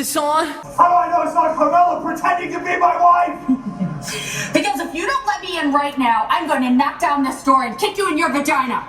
this song? How do I know it's not Carmella pretending to be my wife? Because if you don't let me in right now, I'm going to knock down this door and kick you in your vagina.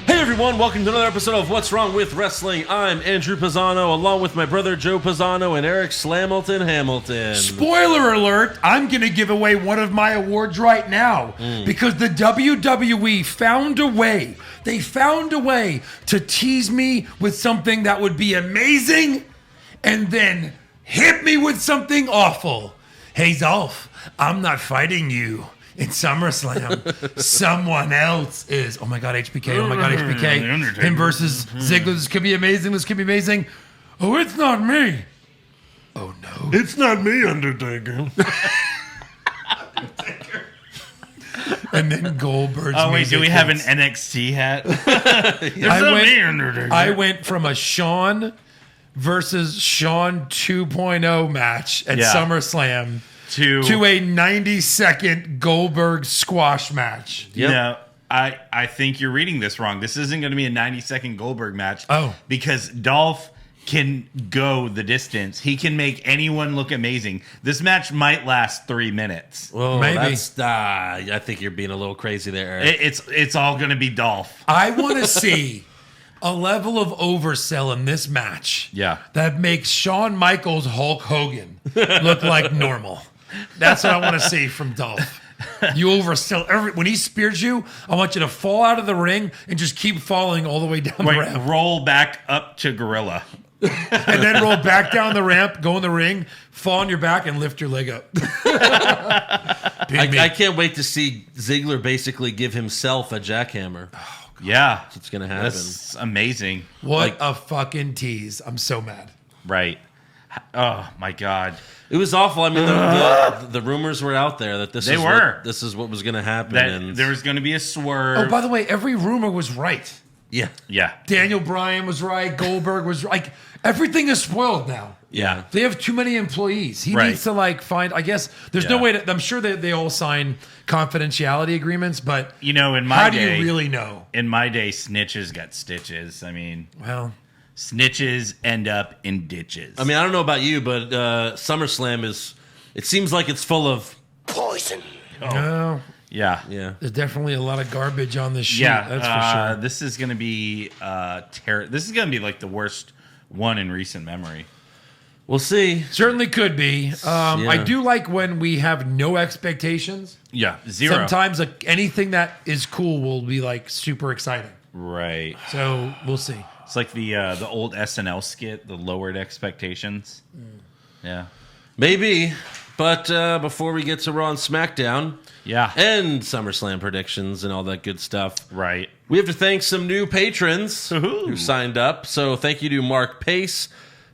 Hey everyone, welcome to another episode of What's Wrong with Wrestling. I'm Andrew Pisano, along with my brother Joe Pisano and Eric Slamilton Hamilton. Spoiler alert, I'm going to give away one of my awards right now because the WWE found a way. They found a way to tease me with something that would be amazing and then hit me with something awful. Hey Zolf, I'm not fighting you. In SummerSlam, someone else is. Oh my God, HBK. Oh my God, HBK. Him versus Ziggler. This could be amazing. This could be amazing. Oh, it's not me. Oh no. It's not me, Undertaker. And then Goldberg's. Oh wait, do we have an hits. NXT hat? I went from a Shawn versus Shawn 2.0 match at SummerSlam to a 90-second Goldberg squash match. Yep. No, I think you're reading this wrong. This isn't going to be a 90-second Goldberg match. Oh. Because Dolph can go the distance. He can make anyone look amazing. This match might last 3 minutes. Well, maybe. I think you're being a little crazy there, Eric. It's all going to be Dolph. I want to see a level of oversell in this match that makes Shawn Michaels Hulk Hogan look like normal. That's what I want to see from Dolph. You oversell when he spears you. I want you to fall out of the ring and just keep falling all the way down the ramp. Roll back up to Gorilla. And then roll back down the ramp, go in the ring, fall on your back, and lift your leg up. I can't wait to see Ziggler basically give himself a jackhammer. Oh, yeah. That's what's going to happen. That's amazing. What a fucking tease. I'm so mad. Right. Oh, my God. It was awful. I mean, the rumors were out there that this is what was going to happen. That there was going to be a swerve. Oh, by the way, every rumor was right. Yeah. Yeah. Daniel Bryan was right. Goldberg was right. Like, everything is spoiled now. Yeah. They have too many employees. He needs to find, I guess, there's no way to, I'm sure that they all sign confidentiality agreements, but in my how day, do you really know? In my day, snitches got stitches. I mean, well, snitches end up in ditches. I mean, I don't know about you, but SummerSlam it seems like it's full of poison. No. Yeah. There's definitely a lot of garbage on this sheet. Yeah, That's for sure. This is going to be This is going to be like the worst one in recent memory. We'll see. Certainly could be. I do like when we have no expectations. Yeah, zero. Sometimes anything that is cool will be super exciting. Right. So we'll see. It's like the old SNL skit, the lowered expectations. Yeah. Maybe. But before we get to Raw and SmackDown, and SummerSlam predictions and all that good stuff, right? We have to thank some new patrons who signed up. So thank you to Mark Pace,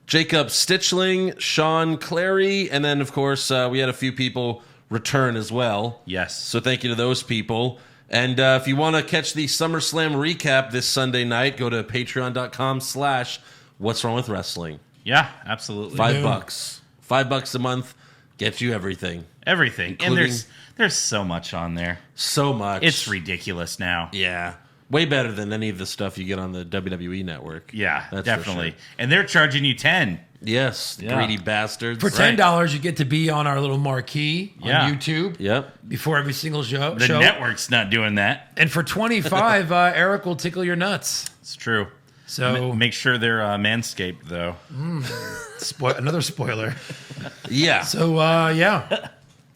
Jacob Stitchling, Sean Clary, and then of course we had a few people return as well. Yes. So thank you to those people. And if you want to catch the SummerSlam recap this Sunday night, go to patreon.com/What's Wrong with Wrestling. Yeah, absolutely. $5. $5 a month gets you everything. Everything. And there's so much on there. So much. It's ridiculous now. Yeah. Way better than any of the stuff you get on the WWE network. Yeah, that's definitely. For sure. And they're charging you $10. Yes, greedy bastards. For $10, you get to be on our little marquee on YouTube. Yep. Before every single show. The network's not doing that. And for $25, Eric will tickle your nuts. It's true. So make sure they're manscaped, though. Another spoiler. Yeah. So, And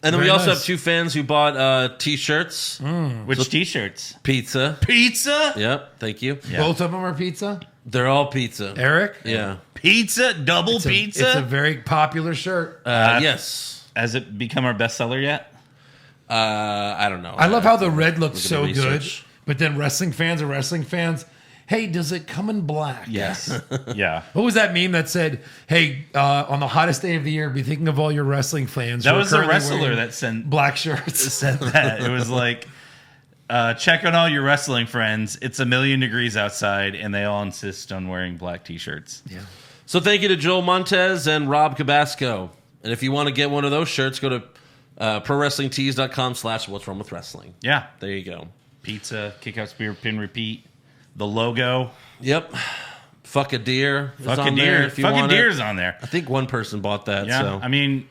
then we also have two fans who bought T-shirts. Which T-shirts? Pizza. Pizza? Yep, thank you. Yeah. Both of them are pizza? They're all pizza. Eric? Yeah. Pizza? Double pizza? It's a very popular shirt. Yes. Has it become our bestseller yet? I don't know. I love how the red looks so good, research. but then wrestling fans are wrestling fans. Hey, does it come in black? Yes. Yeah. What was that meme that said, hey, on the hottest day of the year, be thinking of all your wrestling fans. That was a wrestler that sent black shirts. Said that. It was like, check on all your wrestling friends. It's 1,000,000 degrees outside, and they all insist on wearing black T-shirts. Yeah. So thank you to Joel Montez and Rob Cabasco. And if you want to get one of those shirts, go to prowrestlingtees.com/what's wrong with wrestling. Yeah. There you go. Pizza, kick-out spear, pin, repeat. The logo. Yep. Fuck a deer. is Fuck a on there deer. if you Fuck a want it. deer's on there. I think one person bought that. Yeah. So. I mean,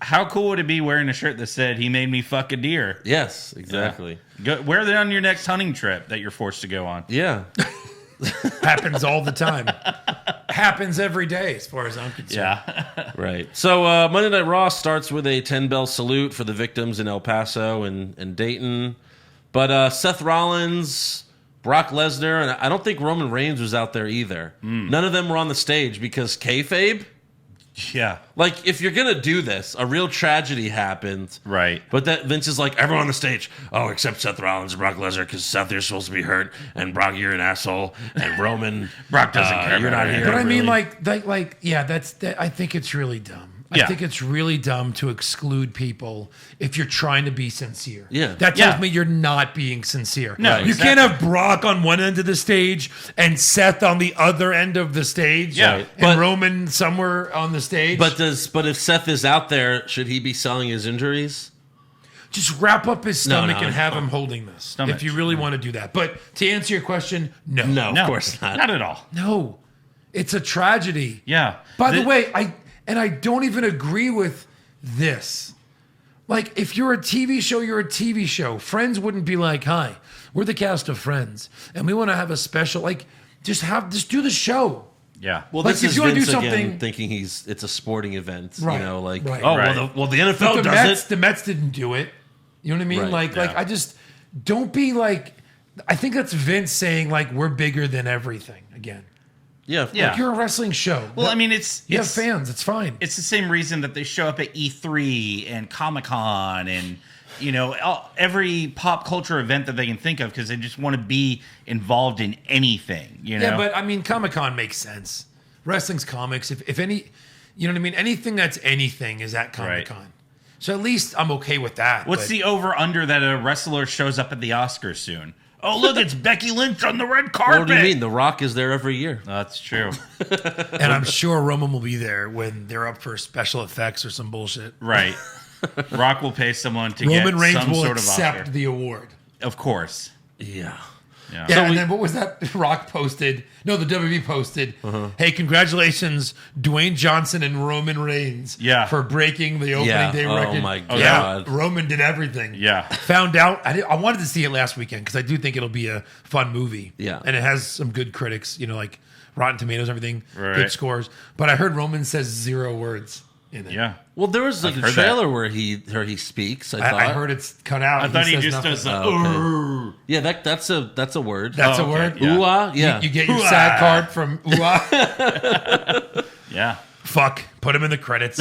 how cool would it be wearing a shirt that said, he made me fuck a deer? Yes, exactly. Wear that on your next hunting trip that you're forced to go on. Yeah. Happens all the time. Happens every day, as far as I'm concerned. Yeah. Right. So Monday Night Raw starts with a 10-bell salute for the victims in El Paso and Dayton. But Seth Rollins, Brock Lesnar, and I don't think Roman Reigns was out there either. None of them were on the stage because kayfabe. Yeah. Like, if you're going to do this, a real tragedy happened. Right. But that Vince is like, everyone on the stage, oh, except Seth Rollins and Brock Lesnar, because Seth, you're supposed to be hurt, and Brock, you're an asshole, and Roman, Brock doesn't care you're about not it. here. But I mean, really. I think it's really dumb. Yeah. I think it's really dumb to exclude people if you're trying to be sincere. Yeah. That tells Yeah. me you're not being sincere. No, you exactly. can't have Brock on one end of the stage and Seth on the other end of the stage. Yeah. And But- Roman somewhere on the stage. But if Seth is out there, should he be selling his injuries? just wrap up his stomach no. and have him holding this. Stomach. If you really want to do that. But to answer your question, no. No, No, of course not. Not at all. No. It's a tragedy. Yeah. By the way, I don't even agree with this. Like, if you're a TV show, you're a TV show. Friends wouldn't be like, "Hi, we're the cast of Friends, and we want to have a special." Like, just do the show. Yeah. Well, Like, this if is you wanna do Vince again something- thinking it's a sporting event. Right, You know, like, right. oh, Right. well, the But NFL the does it. Mets didn't do it. You know what I mean? Right, Like yeah. I just don't be like. I think that's Vince saying like we're bigger than everything again. Yeah. Yeah. Like, you're a wrestling show. Well, I mean, it's you have fans. It's fine. It's the same reason that they show up at E3 and Comic-Con and, you know, every pop culture event that they can think of because they just want to be involved in anything, you know? Yeah, but I mean, Comic-Con makes sense. Wrestling's comics. If any, you know what I mean? Anything that's anything is at Comic-Con. So at least I'm okay with that. What's but- the over-under that a wrestler shows up at the Oscars soon? Oh, look, it's Becky Lynch on the red carpet. What do you mean? The Rock is there every year. That's true. And I'm sure Roman will be there when they're up for special effects or some bullshit. Right. Rock will pay someone to Roman get Reigns some will sort of accept Oscar. the award. Of course. Yeah. Yeah. Yeah, and then what was that Rock posted? No, the WWE posted, hey, congratulations, Dwayne Johnson and Roman Reigns Yeah. for breaking the opening Yeah. day Oh, record. my Yeah, God. Roman did everything. Yeah. Found out, I wanted to see it last weekend because I do think it'll be a fun movie. Yeah. And it has some good critics, you know, like Rotten Tomatoes, everything, Right. good scores. But I heard Roman says 0 words in it. Yeah. Well, there was like a heard trailer where he speaks. I thought. I heard it's cut out. I thought he says just nothing. does the, Oh, okay. Yeah, that's a word. That's Oh, a okay. word? Yeah. Ooh-ah, yeah. You get your Ooh-ah. sad card from ooh-ah. yeah. Fuck. Put him in the credits.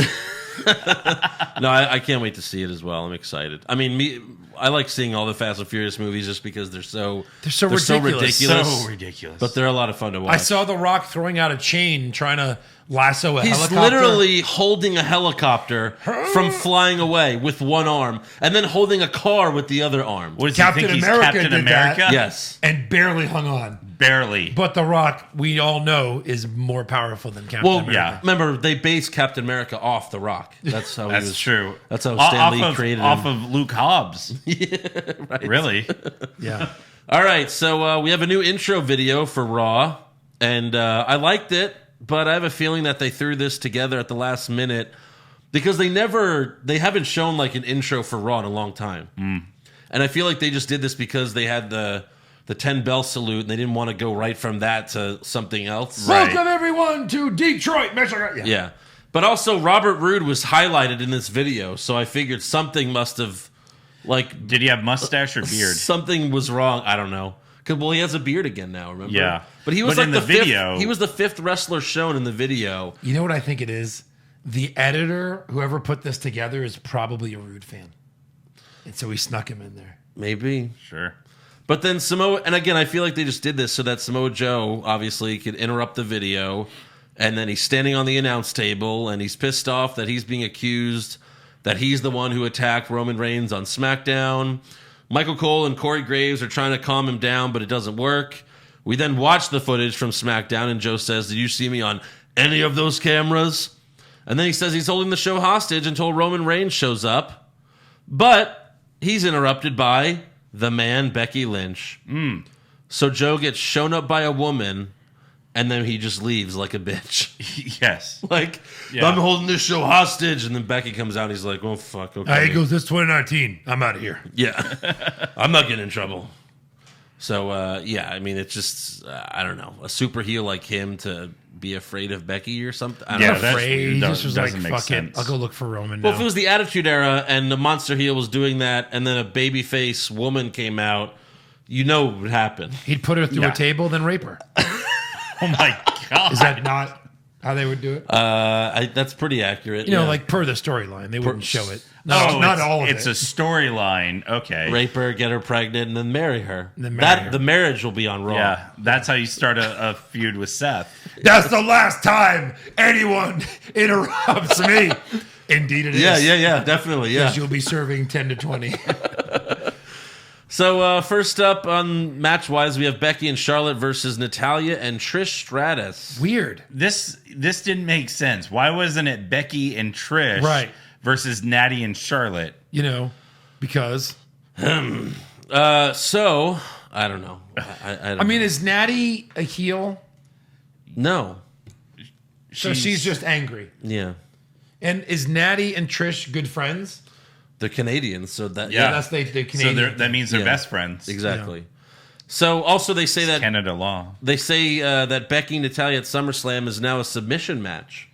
No, I can't wait to see it as well. I'm excited. I mean, I like seeing all the Fast and Furious movies just because they're so ridiculous. So ridiculous. but they're a lot of fun to watch. I saw The Rock throwing out a chain trying to lasso a He's helicopter. literally holding a helicopter from flying away with one arm, and then holding a car with the other arm. What does Captain he think he's America Captain did America? that. Yes. and barely hung on. Barely. But The Rock, we all know, is more powerful than Captain Well, America. yeah. remember they based Captain America off The Rock. That's how he That's was. true. That's how O- Stan Lee created him. off of Luke Hobbs. Right. Really? Yeah. All right, so we have a new intro video for Raw, and I liked it, but I have a feeling that they threw this together at the last minute because they haven't shown like an intro for Raw in a long time, and I feel like they just did this because they had the 10-bell salute, and they didn't want to go right from that to something else. Right. Welcome everyone to Detroit, Michigan. Yeah, but also Robert Roode was highlighted in this video, so I figured something must have like Did he have mustache or beard? something was wrong. I don't know. Well, he has a beard again now. Remember? Yeah. but he was But like in the the fifth, video- He was the fifth wrestler shown in the video. You know what I think it is? The editor, whoever put this together, is probably a Rude fan. And so he snuck him in there. Maybe, Sure. but then Samoa. And again, I feel like they just did this so that Samoa Joe obviously could interrupt the video, and then he's standing on the announce table and he's pissed off that he's being accused that he's the one who attacked Roman Reigns on SmackDown. Michael Cole and Corey Graves are trying to calm him down, but it doesn't work. We then watch the footage from SmackDown, and Joe says, "Did you see me on any of those cameras? And then he says he's holding the show hostage until Roman Reigns shows up. But he's interrupted by the man, Becky Lynch. So Joe gets shown up by a woman, and then he just leaves like a bitch. Yes. Like, I'm holding this show hostage. And then Becky comes out, and he's like, oh, fuck, okay. He goes, "This 2019. I'm out of here." Yeah. I'm not getting in trouble. So, I mean, it's just, I don't know, a super heel like him to be afraid of Becky or something. I don't know. that's- Afraid. He just was like, doesn't make "Fuck sense. it. I'll go look for Roman now." Well, if it was the Attitude Era and the monster heel was doing that, and then a babyface woman came out, you know what would happen. He'd put her through a table, then rape her. Oh my God. Is that not how they would do it? That's pretty accurate. You know, yeah. like per the storyline, they wouldn't show it. Oh, Not all of it's it. a storyline. Okay. Rape her, get her pregnant, and then marry her. Then marry her. The marriage will be on Raw. Yeah, that's how you start a feud with Seth. That's the last time anyone interrupts me. Indeed, it is. Yeah, definitely. Yeah. Because you'll be serving 10 to 20. So first up on match-wise, we have Becky and Charlotte versus Natalya and Trish Stratus. Weird. This didn't make sense. Why wasn't it Becky and Trish Right. versus Natty and Charlotte? You know, because So I don't know. I I mean, is Natty a heel? no. So she's just angry. Yeah, And is Natty and Trish good friends? they're Canadians, so that Yeah. That's the So Canadian. that means they're Yeah. best friends. exactly. So also they say that Canada law. that Becky and Natalya at SummerSlam is now a submission match.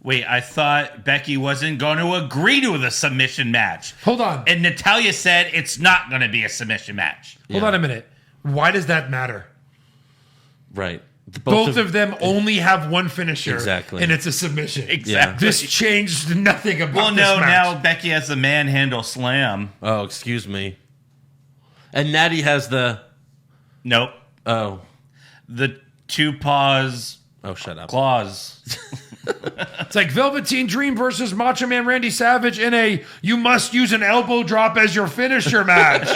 Wait, I thought Becky wasn't going to agree to the submission match. Hold on. And Natalya said it's not going to be a submission match. Hold on a minute. Why does that matter? Right. Both of them only have one finisher. Exactly. And it's a submission. Exactly. This changed nothing about Well, this no, match. now Becky has the manhandle slam. Oh, excuse me. And Natty has the Nope. The two paws shut up. claws. It's like Velveteen Dream versus Macho Man Randy Savage in a you must use an elbow drop as your finisher match.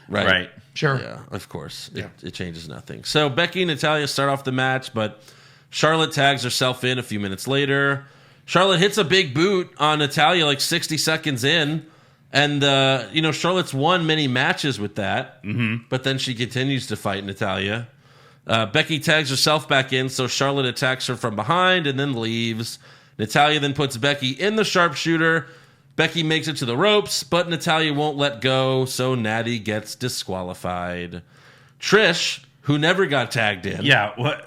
Right. Sure. Yeah, of course. It changes nothing. So Becky and Natalya start off the match, but Charlotte tags herself in a few minutes later. Charlotte hits a big boot on Natalya like 60 seconds in. And, Charlotte's won many matches with that. Mm-hmm. But then she continues to fight Natalya. Becky tags herself back in, so Charlotte attacks her from behind and then leaves. Natalya then puts Becky in the sharpshooter. Becky makes it to the ropes, but Natalya won't let go, so Natty gets disqualified. Trish, who never got tagged in. Yeah. What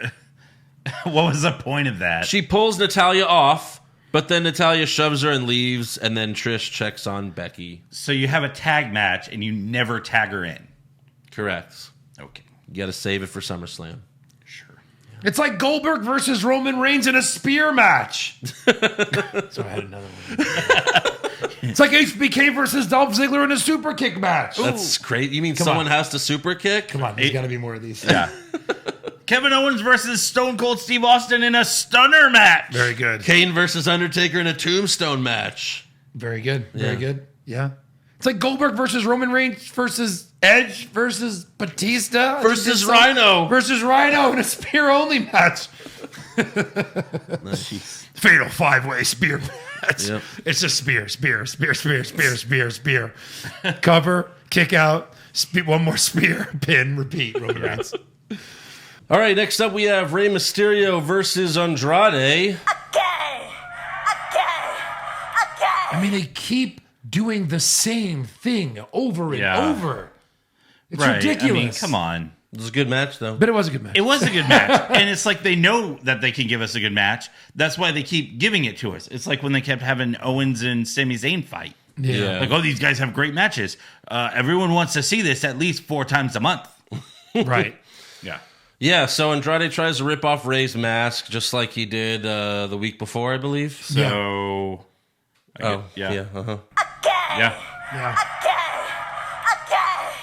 was the point of that? She pulls Natalya off, but then Natalya shoves her and leaves, and then Trish checks on Becky. So you have a tag match and you never tag her in. Correct. Okay. You got to save it for SummerSlam. Sure. It's like Goldberg versus Roman Reigns in a spear match. So I had another one. It's like HBK versus Dolph Ziggler in a super kick match. That's great. You mean Come someone on. has to super kick? Come on, there's got to be more of these. Yeah. Kevin Owens versus Stone Cold Steve Austin in a stunner match. Very good. Kane versus Undertaker in a tombstone match. Very good. Very Yeah. good. Yeah. It's like Goldberg versus Roman Reigns versus Edge versus Batista Versus Rhino. versus Rhino in a spear only match. Fatal 5-way spear match. Yep. It's just spear. Cover, kick out, one more spear, pin, repeat. Roman Reigns. All right, next up we have Rey Mysterio versus Andrade. I mean, they keep doing the same thing over and Yeah. over. It's Right. ridiculous. I mean, come on. It was a good match, though. But it was a good match. It was a good match. And it's like they know that they can give us a good match. That's why they keep giving it to us. It's like when they kept having Owens and Sami Zayn fight. Yeah. Like, oh, these guys have great matches. Everyone wants to see this at least 4 times a month. Right. Yeah. Yeah, so Andrade tries to rip off Rey's mask, just like he did the week before, I believe. So, Yeah. yeah. Uh-huh. Yeah. Yeah.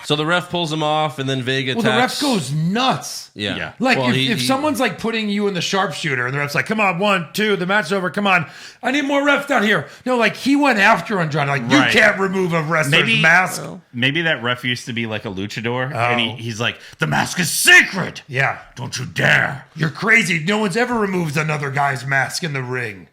So the ref pulls him off, and then Vega Well, the ref attacks. goes nuts. Yeah. Like Well, if someone's like putting you in the sharpshooter and the ref's like, come on, 1, 2, the match's over, come on. I need more refs down here. No, like he went after Andrade. Like, you Right. can't remove a wrestler's mask. Maybe that ref used to be like a luchador, and he's like, the mask is sacred. Yeah. Don't you dare. You're crazy. No one's ever removed another guy's mask in the ring.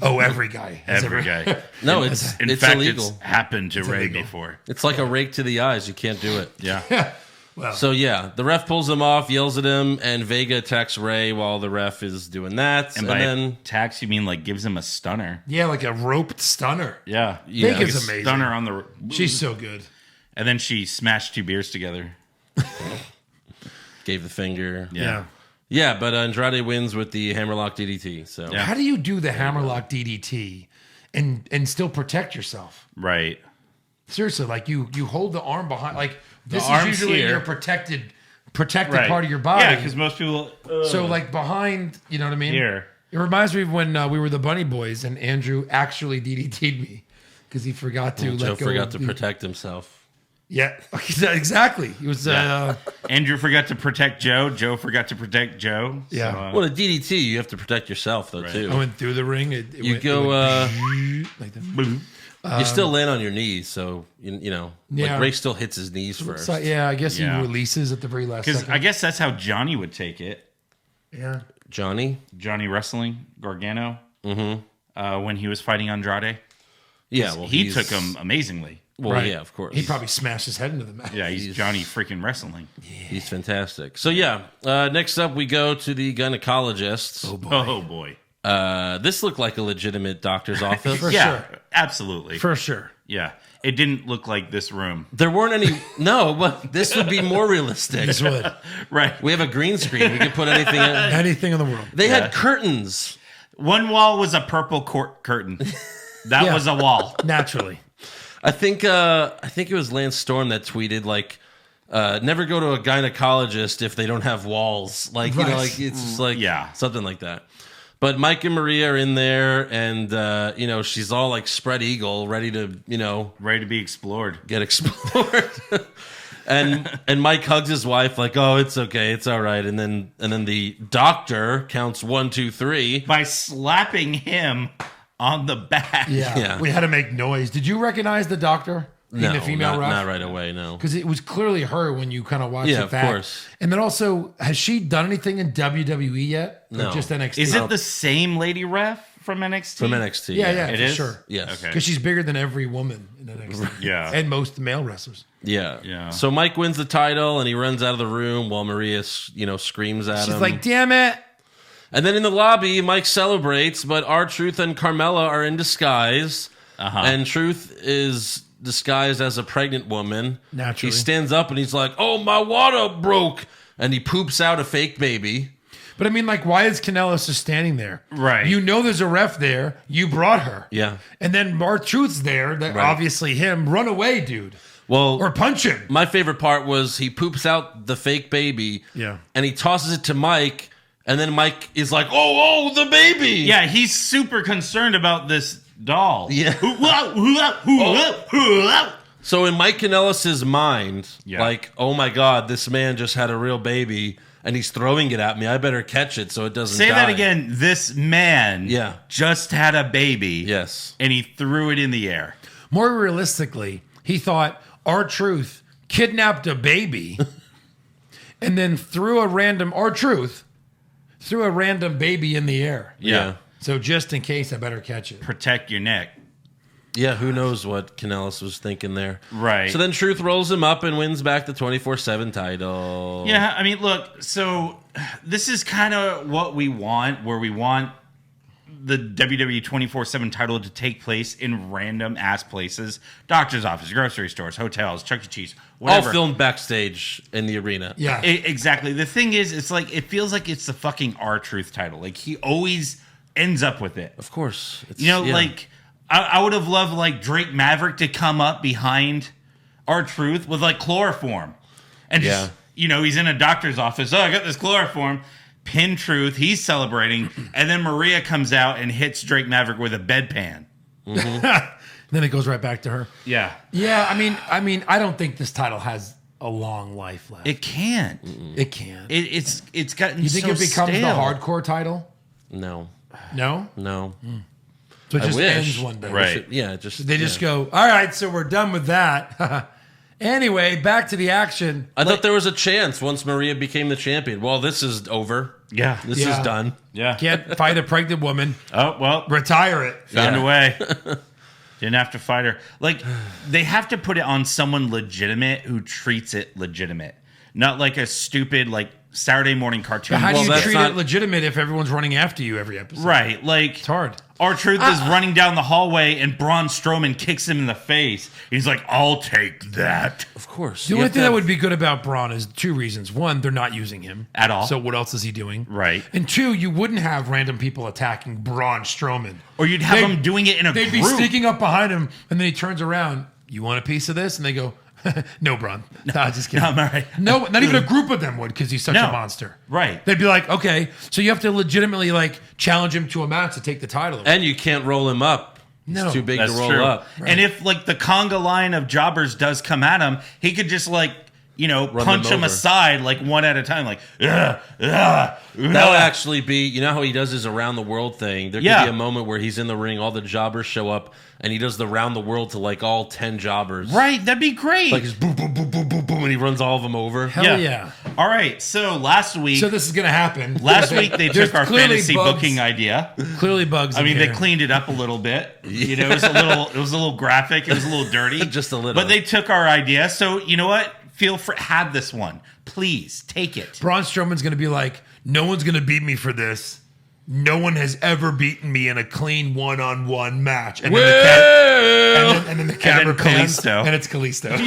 Oh, every guy. has Every guy. No, it's In fact, illegal. it's happened to Ray illegal. before. It's like a rake to the eyes. You can't do it. Yeah. Well, So yeah, the ref pulls him off, yells at him, and Vega attacks Ray while the ref is doing that. And by attacks, you mean like gives him a stunner. yeah, like a roped stunner. Yeah. Yeah. Vega's Like a amazing. Stunner on the. She's so good. And then she smashed 2 beers together. gave the finger. Yeah. Yeah, but Andrade wins with the hammerlock DDT. So Yeah. How do you do the hammerlock DDT and still protect yourself? Right. Seriously, like you hold the arm behind, like this is arm's usually here. your protected Right. part of your body. Yeah, because most people. So like behind, you know what I mean? Here. It reminds me of when we were the Bunny Boys and Andrew actually DDT'd me because he forgot to Joe let go. forgot of to the- protect himself. Yeah, exactly. He was. Andrew forgot to protect Joe. Joe forgot to protect Joe. Yeah. So, Well, a DDT, you have to protect yourself though too. I went through the ring. You go. Like that. boom. You still land on your knees, so you know. Yeah. Like Ray still hits his knees first. So, yeah, I guess Yeah. he releases at the very last Because second. I guess that's how Johnny would take it. Yeah. Johnny. Johnny Wrestling, Gargano, when he was fighting Andrade. Yeah, well, he he's- took him amazingly. Well, Right. yeah, of course. He probably smashed his head into the mat. Yeah, he's Johnny freaking Wrestling. He's fantastic. So yeah, next up we go to the gynecologist. Oh boy. This looked like a legitimate doctor's office. For Yeah, sure. absolutely. For sure. Yeah, it didn't look like this room. There weren't any. No, but this would be more realistic. This would. Right. We have a green screen. We could put anything in. Anything in the world. They had curtains. One wall was a purple curtain. That Yeah. was a wall. Naturally. I think it was Lance Storm that tweeted like, never go to a gynecologist if they don't have walls. Like you know, Right. like it's just like Yeah. something like that. But Mike and Maria are in there, and you know she's all like spread eagle, ready to Ready to be explored. get explored. and Mike hugs his wife like, oh, it's okay, it's all right. And then the doctor counts 1, 2, 3. By slapping him on the back. Yeah. Yeah. We had to make noise. Did you recognize the doctor? No, the female ref? not right away. No. Because it was clearly her when you kind of watched Yeah, it of back. course. And then also, has she done anything in WWE yet? Or No. just NXT? Is it the same lady ref from NXT? From NXT. Yeah, yeah, It for is? sure. Yes. Okay. Because she's bigger than every woman in NXT. Yeah. And most male wrestlers. Yeah. Yeah. So Mike wins the title and he runs out of the room while Maria, screams at him. She's like, damn it. And then in the lobby, Mike celebrates, but R-Truth and Carmella are in disguise. And Truth is disguised as a pregnant woman. Naturally. He stands up and he's like, oh, my water broke. And he poops out a fake baby. But I mean, like, why is Kanellis just standing there? Right. You know there's a ref there. You brought her. Yeah. And then Mark Truth's there. That Right. obviously him. Run away, dude. Well, Or punch him. my favorite part was he poops out the fake baby. Yeah. And he tosses it to Mike. And then Mike is like, oh, the baby. Yeah, he's super concerned about this doll. Yeah. So in Mike Kanellis' mind, Yeah. like, oh my God, this man just had a real baby and he's throwing it at me. I better catch it so it doesn't Say die. that again. This man Yeah. just had a baby. Yes. And he threw it in the air. More realistically, he thought R-Truth kidnapped a baby and then threw a random baby in the air. Yeah. So just in case, I better catch it. Protect your neck. Yeah, who knows what Kanellis was thinking there. Right. So then Truth rolls him up and wins back the 24/7 title. Yeah, I mean, look, so this is kind of what we want, where we want the WWE 24/7 title to take place in random ass places. Doctor's office, grocery stores, hotels, Chuck E. Cheese, whatever. All filmed backstage in the arena. Yeah. Exactly. The thing is, it's like, it feels like it's the fucking R-Truth title. Like, he always ends up with it. Of course. It's, You know, yeah. like, I would have loved, like, Drake Maverick to come up behind R-Truth with, like, chloroform. And just, Yeah. you know, he's in a doctor's office. Oh, I got this chloroform. Pin Truth. He's celebrating. And then Maria comes out and hits Drake Maverick with a bedpan. Then it goes right back to her. Yeah. Yeah, I mean, I don't think this title has a long life left. It can't. It can't. It's gotten. You think so it becomes stale. the hardcore title? No. No. So it I just wish. ends one day. Right. Yeah, They just go, all right, so we're done with that. Anyway, back to the action. I thought there was a chance once Maria became the champion. Well, this is over. Yeah. This Yeah. is done. Yeah. Can't fight a pregnant woman. Oh well. Retire it. Found Yeah. a way. Didn't have to fight her. Like, they have to put it on someone legitimate who treats it legitimate. Not like a stupid, like, Saturday morning cartoon. How do Well, you that's treat not- it legitimate if everyone's running after you every episode? Right. Like, It's hard. R-Truth is running down the hallway and Braun Strowman kicks him in the face. He's like, I'll take that. Of course. The You only have to thing that have- would be good about Braun is two reasons. One, they're not using him At all. So what else is he doing? Right. And two, you wouldn't have random people attacking Braun Strowman. Or you'd have They'd- him doing it in a They'd group. be sneaking up behind him, and then he turns around. You want a piece of this? And they go, no, Braun. No, just kidding. No, I'm all right. No, not even a group of them would, because he's such No. a monster. Right. They'd be like, okay, so you have to legitimately like challenge him to a match to take the title away. And you can't roll him up. No. He's too big That's to roll true. up. And if, like, the conga line of jobbers does come at him, he could just, like, punch them him over. aside, like, one at a time. Like, That would actually be, you know how he does his around the world thing? There could Yeah. be a moment where he's in the ring, all the jobbers show up, and he does the round the world to like all 10 jobbers. Right, that'd be great. Like, it's boom, boom, boom, boom, boom, boom, and he runs all of them over. Hell yeah. All right, so last week, So this is going to happen. last week they There's took our clearly fantasy bugs. booking idea. Clearly bugs. I in mean, they here. cleaned it up a little bit. You know, it was a little graphic. It was a little dirty, Just a little. But they took our idea. So you know what? Feel free, have this one, please take it. Braun Strowman's going to be like, no one's going to beat me for this. No one has ever beaten me in a clean one-on-one match. And then the camera pans, Kalisto. and it's Kalisto.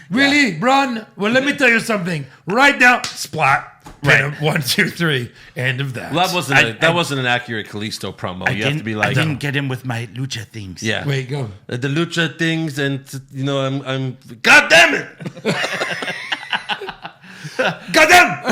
Really, Braun? Well, let me tell you something. Right now, splat. Right. Right. 1, 2, 3. End of that. Well, that wasn't an accurate Kalisto promo. You have to be I like, didn't get him with my lucha things. yeah. Wait, go. The lucha things, and I'm God damn it! Goddamn!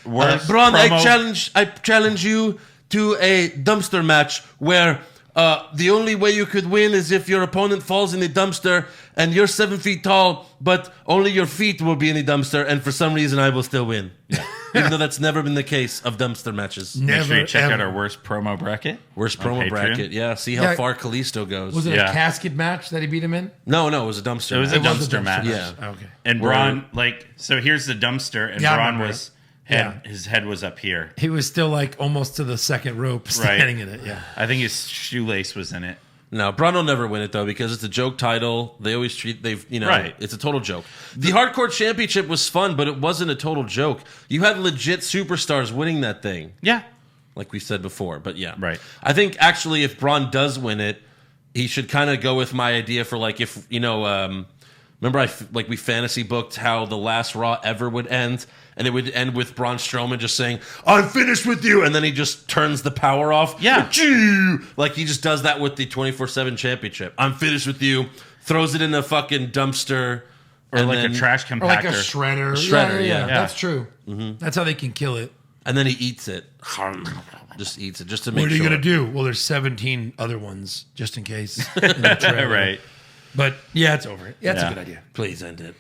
Worst Braun, promo. I challenge you to a dumpster match where the only way you could win is if your opponent falls in the dumpster and you're 7 feet tall, but only your feet will be in the dumpster, and for some reason I will still win. Yeah. Even though that's never been the case of dumpster matches. Make sure you check out ever. our worst promo bracket. Worst on promo Patreon. bracket. Yeah, see how Yeah. far Kalisto goes. Was it Yeah. a casket match that he beat him in? No, it was a dumpster. It was a match. dumpster match. Yeah. Okay. And Braun, so here's the dumpster, and Yeah, I Braun remember was it. his head was up here. He was still like almost to the second rope standing in it. Yeah. I think his shoelace was in it. No, Braun will never win it though because it's a joke title. They always Right. It's a total joke. The Hardcore Championship was fun, but it wasn't a total joke. You had legit superstars winning that thing, Yeah. like we said before. But yeah, Right. I think actually, if Braun does win it, he should kind of go with my idea for like if remember we fantasy booked how the last Raw ever would end. And it would end with Braun Strowman just saying, "I'm finished with you," and then he just turns the power off. Yeah. Achoo! Like he just does that with the 24/7 championship. I'm finished with you. Throws it in a fucking dumpster, Or and like then, a trash compactor. Or like a shredder. shredder, yeah. That's true. That's how they can kill it. and then he eats it. Just eats it, just to make What are you sure. going to do? Well, there's 17 other ones just in case. in the trailer. Right. But yeah, it's over. Yeah, that's Yeah. a good idea. Please end it.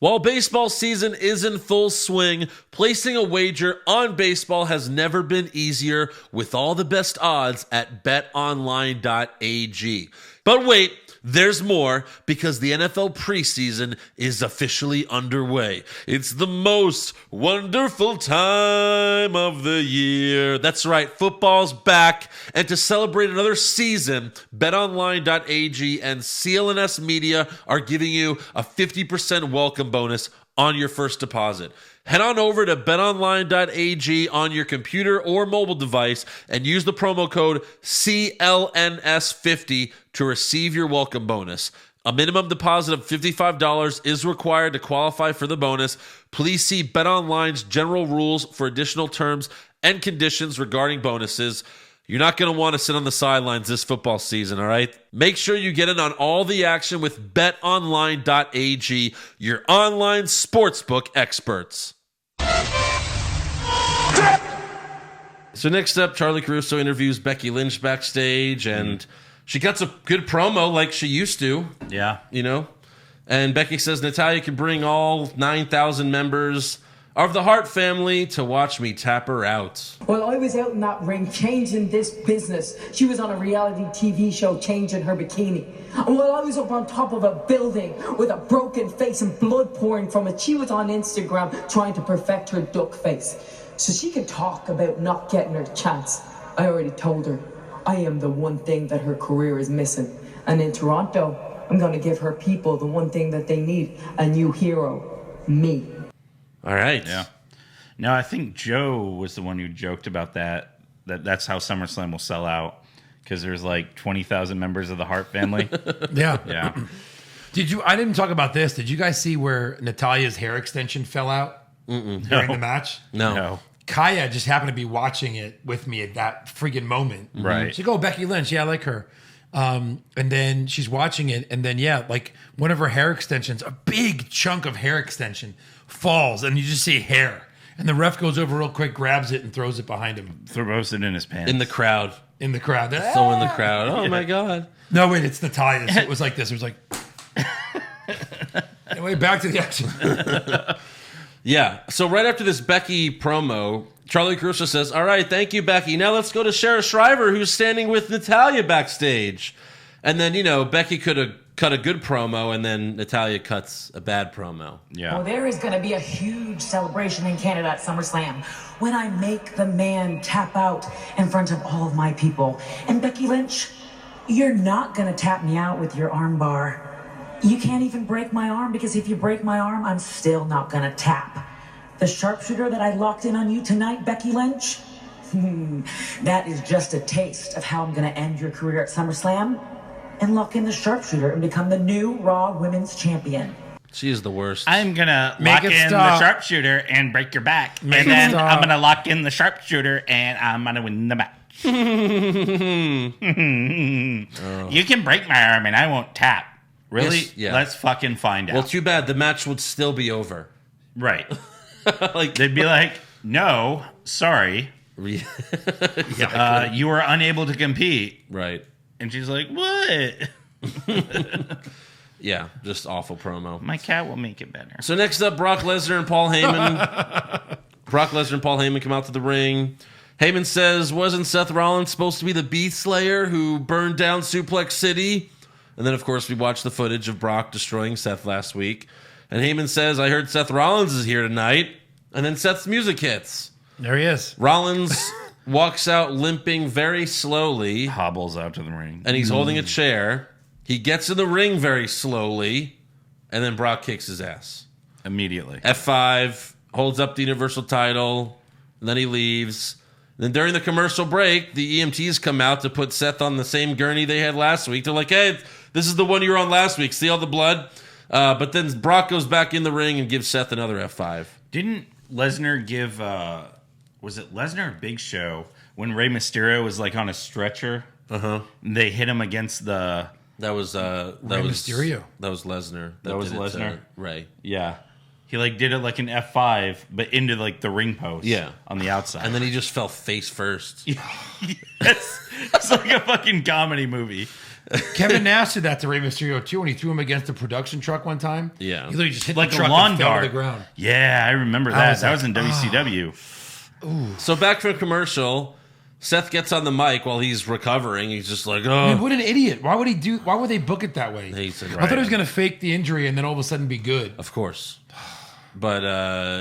While baseball season is in full swing, placing a wager on baseball has never been easier with all the best odds at betonline.ag. But wait, there's more because the NFL preseason is officially underway. It's the most wonderful time of the year. That's right, football's back. And to celebrate another season, betonline.ag and CLNS Media are giving you a 50% welcome bonus on your first deposit. Head on over to betonline.ag on your computer or mobile device and use the promo code CLNS50 to receive your welcome bonus. A minimum deposit of $55 is required to qualify for the bonus. Please see BetOnline's general rules for additional terms and conditions regarding bonuses. You're not going to want to sit on the sidelines this football season, all right? Make sure you get in on all the action with betonline.ag, your online sportsbook experts. So next up, Charlie Caruso interviews Becky Lynch backstage, and She cuts a good promo like she used to, Yeah. you know? And Becky says Natalya can bring all 9,000 members of the Hart family to watch me tap her out. While I was out in that ring changing this business, she was on a reality TV show changing her bikini. And while I was up on top of a building with a broken face and blood pouring from it, she was on Instagram trying to perfect her duck face. So she can talk about not getting her chance. I already told her I am the one thing that her career is missing. And in Toronto, I'm going to give her people the one thing that they need, a new hero, me. All right. Yeah. No, I think Joe was the one who joked about that's how SummerSlam will sell out, because there's like 20,000 members of the Hart family. Yeah. Yeah. I didn't talk about this. Did you guys see where Natalya's hair extension fell out during the match? No. Kaya just happened to be watching it with me at that freaking moment. Right. She'd go, Becky Lynch. Yeah, I like her. And then she's watching it. And then, like one of her hair extensions, a big chunk of hair extension falls. And you just see hair. And the ref goes over real quick, grabs it, and throws it behind him. Throws it in his pants. In the crowd. In the crowd. So in the crowd. Oh, my God. No, wait, it's Natalya. So it was like this. It was like... Anyway, back to the action. Yeah. So right after this Becky promo, Charlie Caruso says, all right, thank you, Becky. Now let's go to Shara Shriver, who's standing with Natalya backstage. And then, Becky could have cut a good promo, and then Natalya cuts a bad promo. Yeah. Well, there is going to be a huge celebration in Canada at SummerSlam when I make the man tap out in front of all of my people. And Becky Lynch, you're not going to tap me out with your arm bar. You can't even break my arm, because if you break my arm, I'm still not going to tap. The sharpshooter that I locked in on you tonight, Becky Lynch, that is just a taste of how I'm going to end your career at SummerSlam and lock in the sharpshooter and become the new Raw Women's Champion. She is the worst. I'm going to Make lock it in stop. the sharpshooter and break your back. Make and it then stop. I'm going to lock in the sharpshooter and I'm going to win the match. You can break my arm and I won't tap. Really? Yes, yeah. Let's fucking find out. Well, too bad. The match would still be over. Right. Like They'd be like, no, sorry. You were unable to compete. Right. And she's like, what? Yeah, just awful promo. My cat will make it better. So next up, Brock Lesnar and Paul Heyman. Brock Lesnar and Paul Heyman come out to the ring. Heyman says, wasn't Seth Rollins supposed to be the Beast Slayer who burned down Suplex City? And then, of course, we watched the footage of Brock destroying Seth last week. And Heyman says, I heard Seth Rollins is here tonight. And then Seth's music hits. There he is. Rollins walks out limping very slowly. Hobbles out to the ring. And he's holding a chair. He gets in the ring very slowly. And then Brock kicks his ass. Immediately. F5, holds up the Universal title. And then he leaves. Then during the commercial break, the EMTs come out to put Seth on the same gurney they had last week. They're like, hey, this is the one you were on last week. See all the blood? But then Brock goes back in the ring and gives Seth another F5. Didn't Lesnar give, was it Lesnar or Big Show, when Rey Mysterio was like on a stretcher? Uh-huh. They hit him against the... That was Mysterio. That was Lesnar. That was did it to Lesnar? Ray. Yeah. He like did it like an F5, but into like the ring post. Yeah. On the outside. And then he just fell face first. It's like a fucking comedy movie. Kevin Nash did that to Rey Mysterio too when he threw him against a production truck one time. Yeah. He literally just hit Like the a truck lawn and fell dart. to the ground. Yeah, I remember that. That was was in WCW. So back from commercial, Seth gets on the mic while he's recovering. He's just like, I mean, oh. what an idiot. Why would they book it that way? He said, I thought he was going to fake the injury and then all of a sudden be good. Of course. But,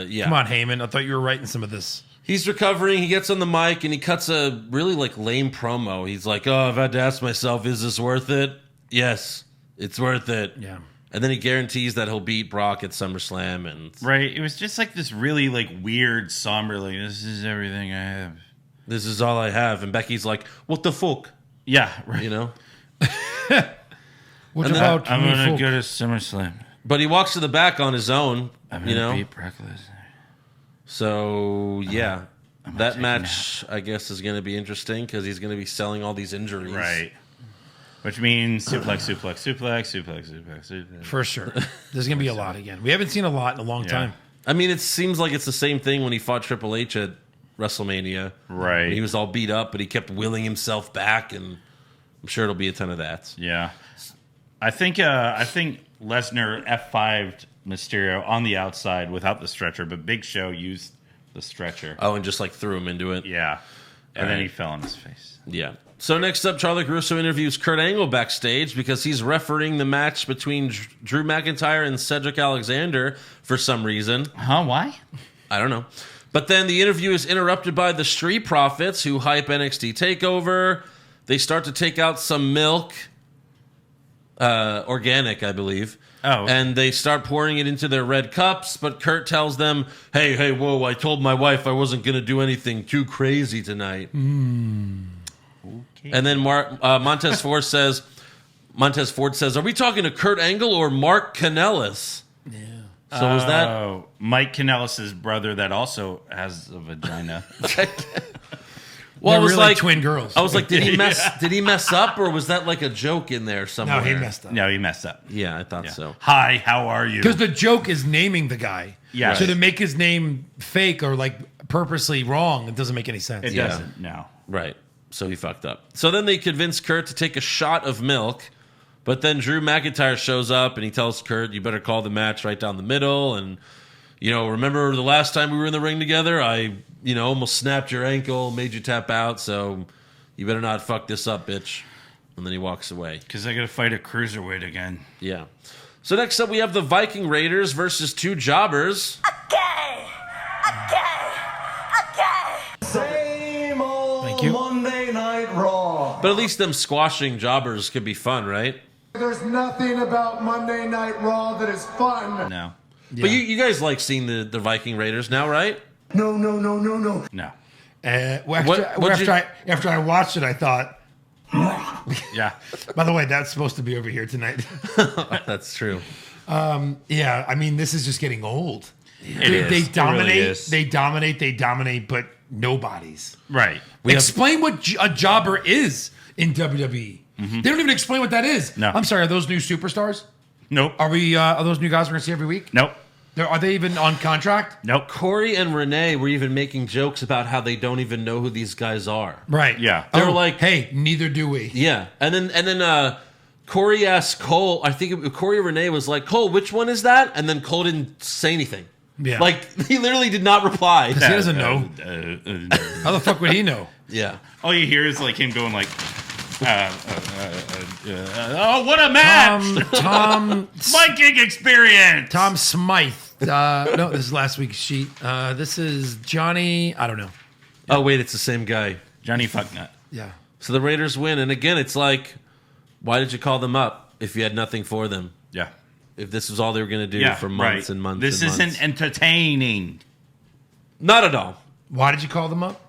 yeah. Come on, Heyman. I thought you were writing some of this. He's recovering. He gets on the mic and he cuts a really like lame promo. He's like, oh, I've had to ask myself, is this worth it? Yes, it's worth it. Yeah. And then he guarantees that he'll beat Brock at SummerSlam. And Right. It was just like this really like weird, somber, like, this is everything I have. this is all I have. And Becky's like, what the fuck? Yeah, right. You know? What And then about I'm me, going to folk? go to SummerSlam. But he walks to the back on his own, I'm you going know? to beat Brock Lesnar. So, yeah. That take a match, I guess, is going to be interesting because he's going to be selling all these injuries. Right. Which means suplex, suplex, suplex, suplex, suplex, suplex. For sure. There's going to be a lot again. We haven't seen a lot in a long time. I mean, it seems like it's the same thing when he fought Triple H at WrestleMania. Right. When he was all beat up, but he kept willing himself back and I'm sure it'll be a ton of that. Yeah. I think Lesnar F5'd Mysterio on the outside without the stretcher, but Big Show used the stretcher. Oh, and just like threw him into it. Yeah. And then right. he fell on his face. Yeah. So next up, Charlie Caruso interviews Kurt Angle backstage because he's refereeing the match between Drew McIntyre and Cedric Alexander for some reason. Huh? Why? I don't know. But then the interview is interrupted by the Street Profits, who hype NXT TakeOver. They start to take out some milk, organic, I believe. Oh. And they start pouring it into their red cups, but Kurt tells them, hey, whoa, I told my wife I wasn't going to do anything too crazy tonight. Okay. And then Montez Ford says, are we talking to Kurt Angle or Mark Kanellis? Yeah. So was that... Mike Kanellis' brother that also has a vagina. Well, They're I was really like, twin girls. I was like, did he mess up, or was that like a joke in there somewhere? No, he messed up. No, he messed up. Yeah, I thought so. Hi, how are you? Because the joke is naming the guy. Yeah. So to make his name fake or like purposely wrong, it doesn't make any sense. It doesn't. No. Right. So he fucked up. So then they convince Kurt to take a shot of milk, but then Drew McIntyre shows up and he tells Kurt, you better call the match right down the middle. And, remember the last time we were in the ring together? I, almost snapped your ankle, made you tap out. So you better not fuck this up, bitch. And then he walks away. Because I got to fight a cruiserweight again. Yeah. So next up, we have the Viking Raiders versus two jobbers. Same old Thank you. Monday Night Raw. But at least them squashing jobbers could be fun, right? There's nothing about Monday Night Raw that is fun. No. But you guys like seeing the Viking Raiders now, right? No. No. After I watched it, I thought, Yeah. by the way, that's supposed to be over here tonight. That's true. Yeah, I mean, this is just getting old. It They is. dominate. It really is. They dominate, but nobody's. Right. Explain what a jobber is in WWE. They don't even explain what that is. No. I'm sorry. Are those new superstars? Nope. Are those new guys we're gonna see every week? Nope. Are they even on contract? Nope. Corey and Renee were even making jokes about how they don't even know who these guys are. Right. Yeah. They were like, "Hey, neither do we." Yeah, and then Corey asked Cole. I think Corey or Renee was like, Cole, which one is that? And then Cole didn't say anything. Yeah. Like he literally did not reply. He doesn't know. How the fuck would he know? Yeah. All you hear is like him going like, oh, what a match! Tom Viking experience. Tom Smythe. No, this is last week's sheet. This is Johnny. I don't know. Oh wait, it's the same guy. Johnny Fucknut. Yeah. So the Raiders win, and again, it's like, why did you call them up if you had nothing for them? Yeah. If this was all they were going to do Yeah. for months right. and months. This and isn't months. entertaining. Not at all. Why did you call them up?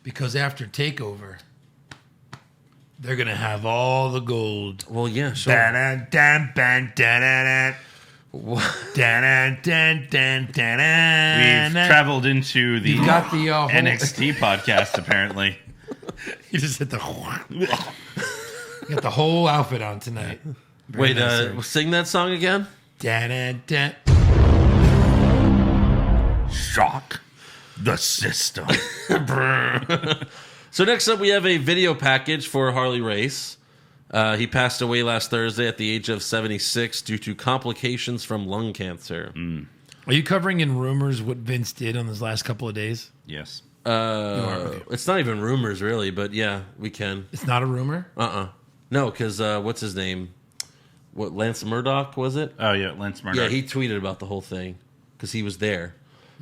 Because after Takeover, they're gonna have all the gold. Well, yeah, sure. We've traveled into the You got the whole, NXT podcast, apparently. You just hit the. You got the whole outfit on tonight. Very Wait, nice, sing that song again? sir. Shock the system. So next up, we have a video package for Harley Race. He passed away last Thursday at the age of 76 due to complications from lung cancer. Are you covering in rumors what Vince did on those last couple of days? Yes. It's not even rumors, really, but yeah, we can. It's not a rumor. No, because what's his name? What, Lance Murdoch, was it? Oh, yeah, Lance Murdoch. Yeah, he tweeted about the whole thing because he was there.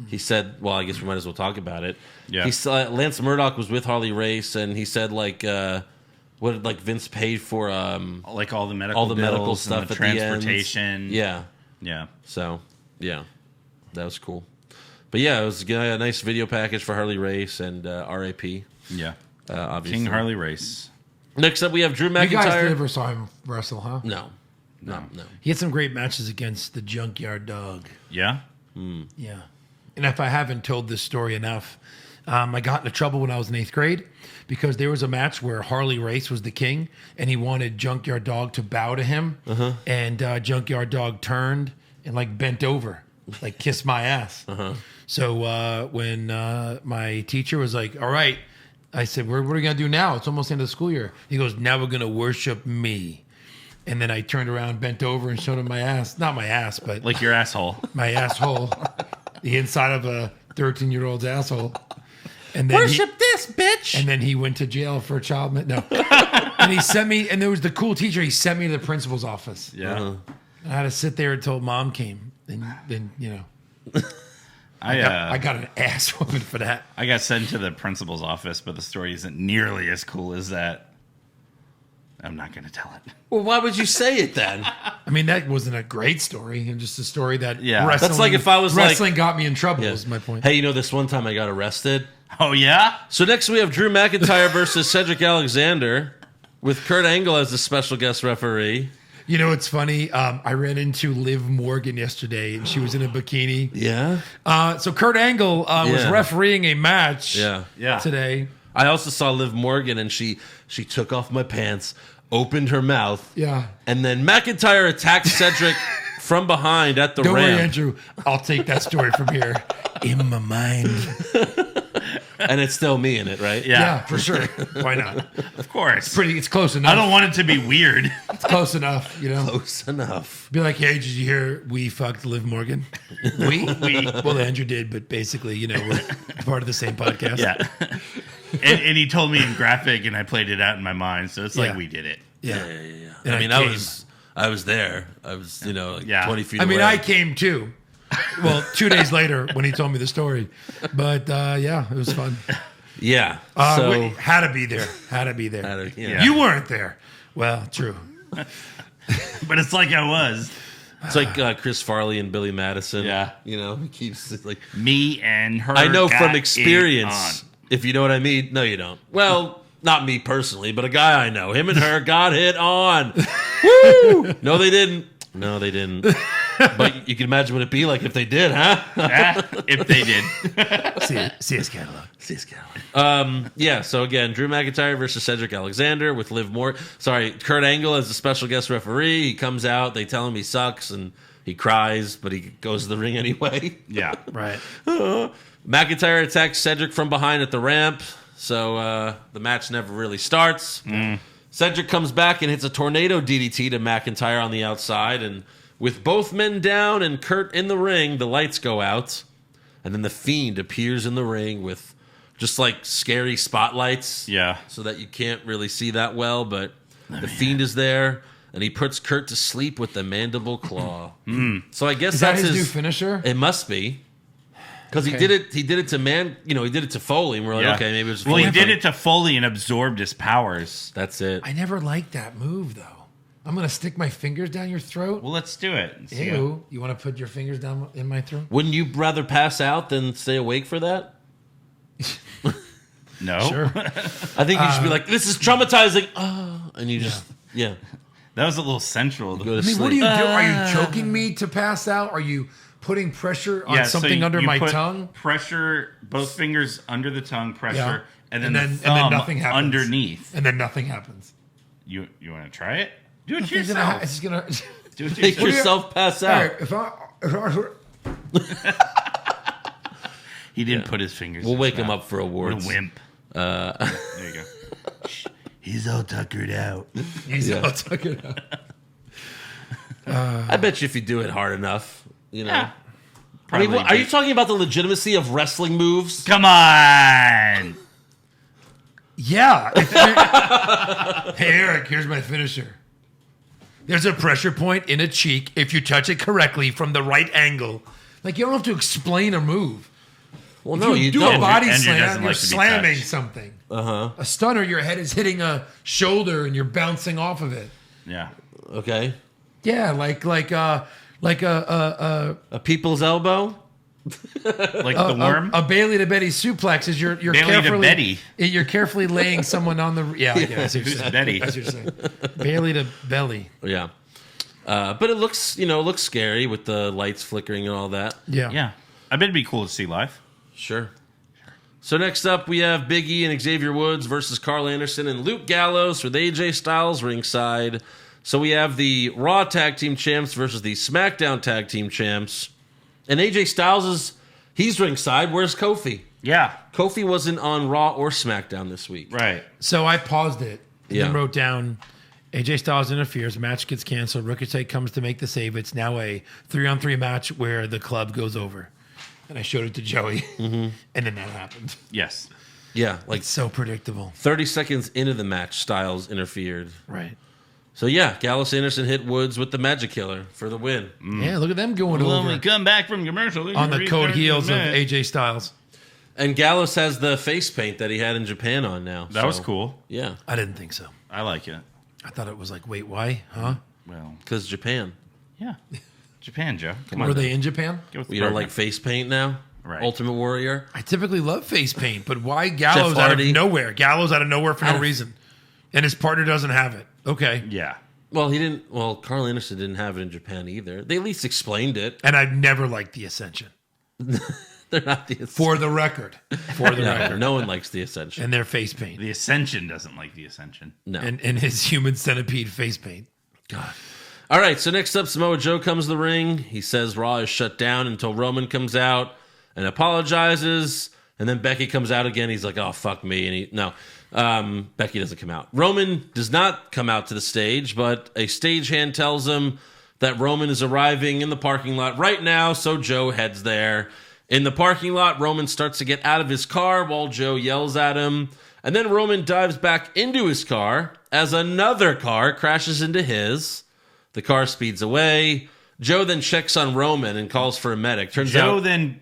He said, well, I guess we might as well talk about it. Yeah. He said Lance Murdoch was with Harley Race, and he said, like, what did, like, Vince paid for like all the medical bills stuff and the at the end. transportation. Yeah. Yeah. So, yeah, that was cool. But yeah, it was a nice video package for Harley Race and RAP. Yeah. Obviously. King Harley Race. Next up, we have Drew You guys McIntyre. never saw him wrestle, huh? No. He had some great matches against the Junkyard Dog. Yeah. Yeah. And if I haven't told this story enough, I got into trouble when I was in 8th grade because there was a match where Harley Race was the king and he wanted Junkyard Dog to bow to him. And Junkyard Dog turned and like bent over, like kissed my ass. So when my teacher was like, all right, I said, what are we going to do now? It's almost the end of the school year. He goes, now we're going to worship me. And then I turned around, bent over, and showed him my ass. Not my ass, but Like your asshole. my asshole. The inside of a 13-year-old's asshole. And then Worship this, bitch. And then he went to jail for child. No. And he sent me, and there was the cool teacher. He sent me to the principal's office. Yeah. I had to sit there until mom came. And then, I got an ass whooping for that. I got sent to the principal's office, but the story isn't nearly as cool as that. I'm not going to tell it. Well, why would you say it then? I mean, that wasn't a great story. And just a story that Yeah. wrestling, That's like if I was wrestling got me in trouble, is my point. Hey, this one time I got arrested? Oh, yeah? So next we have Drew McIntyre versus Cedric Alexander with Kurt Angle as the special guest referee. You know, it's funny. I ran into Liv Morgan yesterday, and she was in a bikini. Yeah? So Kurt Angle was refereeing a match Yeah. today. I also saw Liv Morgan, and she took off my pants, opened her mouth, Yeah. and then McIntyre attacked Cedric from behind at the Don't worry, ramp. Andrew. I'll take that story from here. In my mind. And it's still me in it, right? Yeah, for sure. Why not? Of course. It's close enough. I don't want it to be weird. It's close enough, Close enough. Be like, hey, did you hear we fucked Liv Morgan? We? Well, Andrew did, but basically, we're part of the same podcast. Yeah. And he told me in graphic, and I played it out in my mind, so it's like Yeah. we did it. Yeah. I mean, came. I was there. I was, Yeah. 20 feet I mean, away. I came too. Well, 2 days later when he told me the story. But it was fun. Yeah. Wait, had to be there. Had to be there. Yeah. You weren't there. Well, true. But it's like I was. It's like Chris Farley and Billy Madison. Yeah. He keeps it like. Me and her. I know got from it experience, if you know what I mean. No, you don't. Well, not me personally, but a guy I know. Him and her got it on. Woo! No, they didn't. But you can imagine what it'd be like if they did, huh? If they did. See his catalog. So again, Drew McIntyre versus Cedric Alexander with Kurt Angle as the special guest referee. He comes out, they tell him he sucks, and he cries, but he goes to the ring anyway. Yeah. Right. McIntyre attacks Cedric from behind at the ramp, so the match never really starts. Cedric comes back and hits a tornado DDT to McIntyre on the outside, and with both men down and Kurt in the ring, the lights go out, and then the Fiend appears in the ring with just like scary spotlights, so that you can't really see that well, but the Fiend is there, and he puts Kurt to sleep with the mandible claw. So I guess Is that that's his new finisher? It must be. Because he did it to he did it to Foley, and we're like, okay, maybe it was Foley. Well, he did it to Foley and absorbed his powers. That's it. I never liked that move, though. I'm going to stick my fingers down your throat. Well, let's do it. Ew. You want to put your fingers down in my throat? Wouldn't you rather pass out than stay awake for that? No. Sure. I think you should be like, this is traumatizing. And you just, That was a little sensual. go to I mean, sleep. what do you do? Are you choking me to pass out? Are you putting pressure on something under my tongue? Pressure, both fingers under the tongue, pressure, Yeah. and then and the thumb then nothing happens. underneath. And then nothing happens. You want to try it? Do it Nothing's yourself. It's gonna. Do it Make yourself. yourself pass out. Eric, if I He didn't put his fingers. We'll in wake his him mouth. up for awards. What a wimp. There you go. He's all tuckered out. he's all tuckered out. I bet you if you do it hard enough, Yeah. I mean, Probably are you talking about the legitimacy of wrestling moves? Come on. Yeah. Hey, Eric, here's my finisher. There's a pressure point in a cheek if you touch it correctly from the right angle. Like, you don't have to explain a move. Well, If no, you you do don't. a body Andrew slam, doesn't you're like to be slamming touched. something. A stunner, your head is hitting a shoulder and you're bouncing off of it. Yeah. Okay. Yeah, like a A people's elbow? Like the worm. A Bailey to Betty suplex is you're Bailey to carefully Betty. You're carefully laying someone on the I see what you're Who's saying. Betty? That's what you're saying. Bailey to belly. Yeah. But it looks, looks scary with the lights flickering and all that. Yeah. Yeah. I bet it'd be cool to see live. Sure. So next up, we have Big E and Xavier Woods versus Carl Anderson and Luke Gallows with AJ Styles ringside. So we have the Raw Tag Team Champs versus the SmackDown Tag Team Champs. And AJ Styles he's ringside. Where's Kofi? Yeah. Kofi wasn't on Raw or SmackDown this week. Right. So I paused it and Yeah. then wrote down AJ Styles interferes, match gets canceled, Ricochet comes to make the save. It's now a 3-on-3 match where the club goes over. And I showed it to Joey, and then that happened. Yes. Yeah, like It's so predictable. 30 seconds into the match, Styles interfered. Right. So yeah, Gallus Anderson hit Woods with the Magic Killer for the win. Yeah, look at them going When over we come back from commercial, on the code heels of AJ Styles. And Gallus has the face paint that he had in Japan on now. That was cool. Yeah, I didn't think so. I like it. I thought it was like, wait, why? Huh? Well, because Japan. yeah. Japan, Joe. Come Were on. they in Japan? Go with the You don't program. like face paint now? Right. Ultimate Warrior? I typically love face paint, but why Gallows Jeff out of Hardy. nowhere? Gallows out of nowhere for no reason. And his partner doesn't have it. Okay. Yeah. Well, he didn't. Well, Carl Anderson didn't have it in Japan either. They at least explained it. And I've never liked the Ascension. They're not the For the record. For the no, record. no one likes the Ascension. And their face paint. The Ascension doesn't like the Ascension. No. And his human centipede face paint. God. All right, so next up, Samoa Joe comes to the ring. He says Raw is shut down until Roman comes out and apologizes. And then Becky comes out again. He's like, oh, fuck me. And Becky doesn't come out. Roman does not come out to the stage, but a stagehand tells him that Roman is arriving in the parking lot right now, so Joe heads there. In the parking lot, Roman starts to get out of his car while Joe yells at him. And then Roman dives back into his car as another car crashes into his. The car speeds away. Joe then checks on Roman and calls for a medic. Turns Joe out then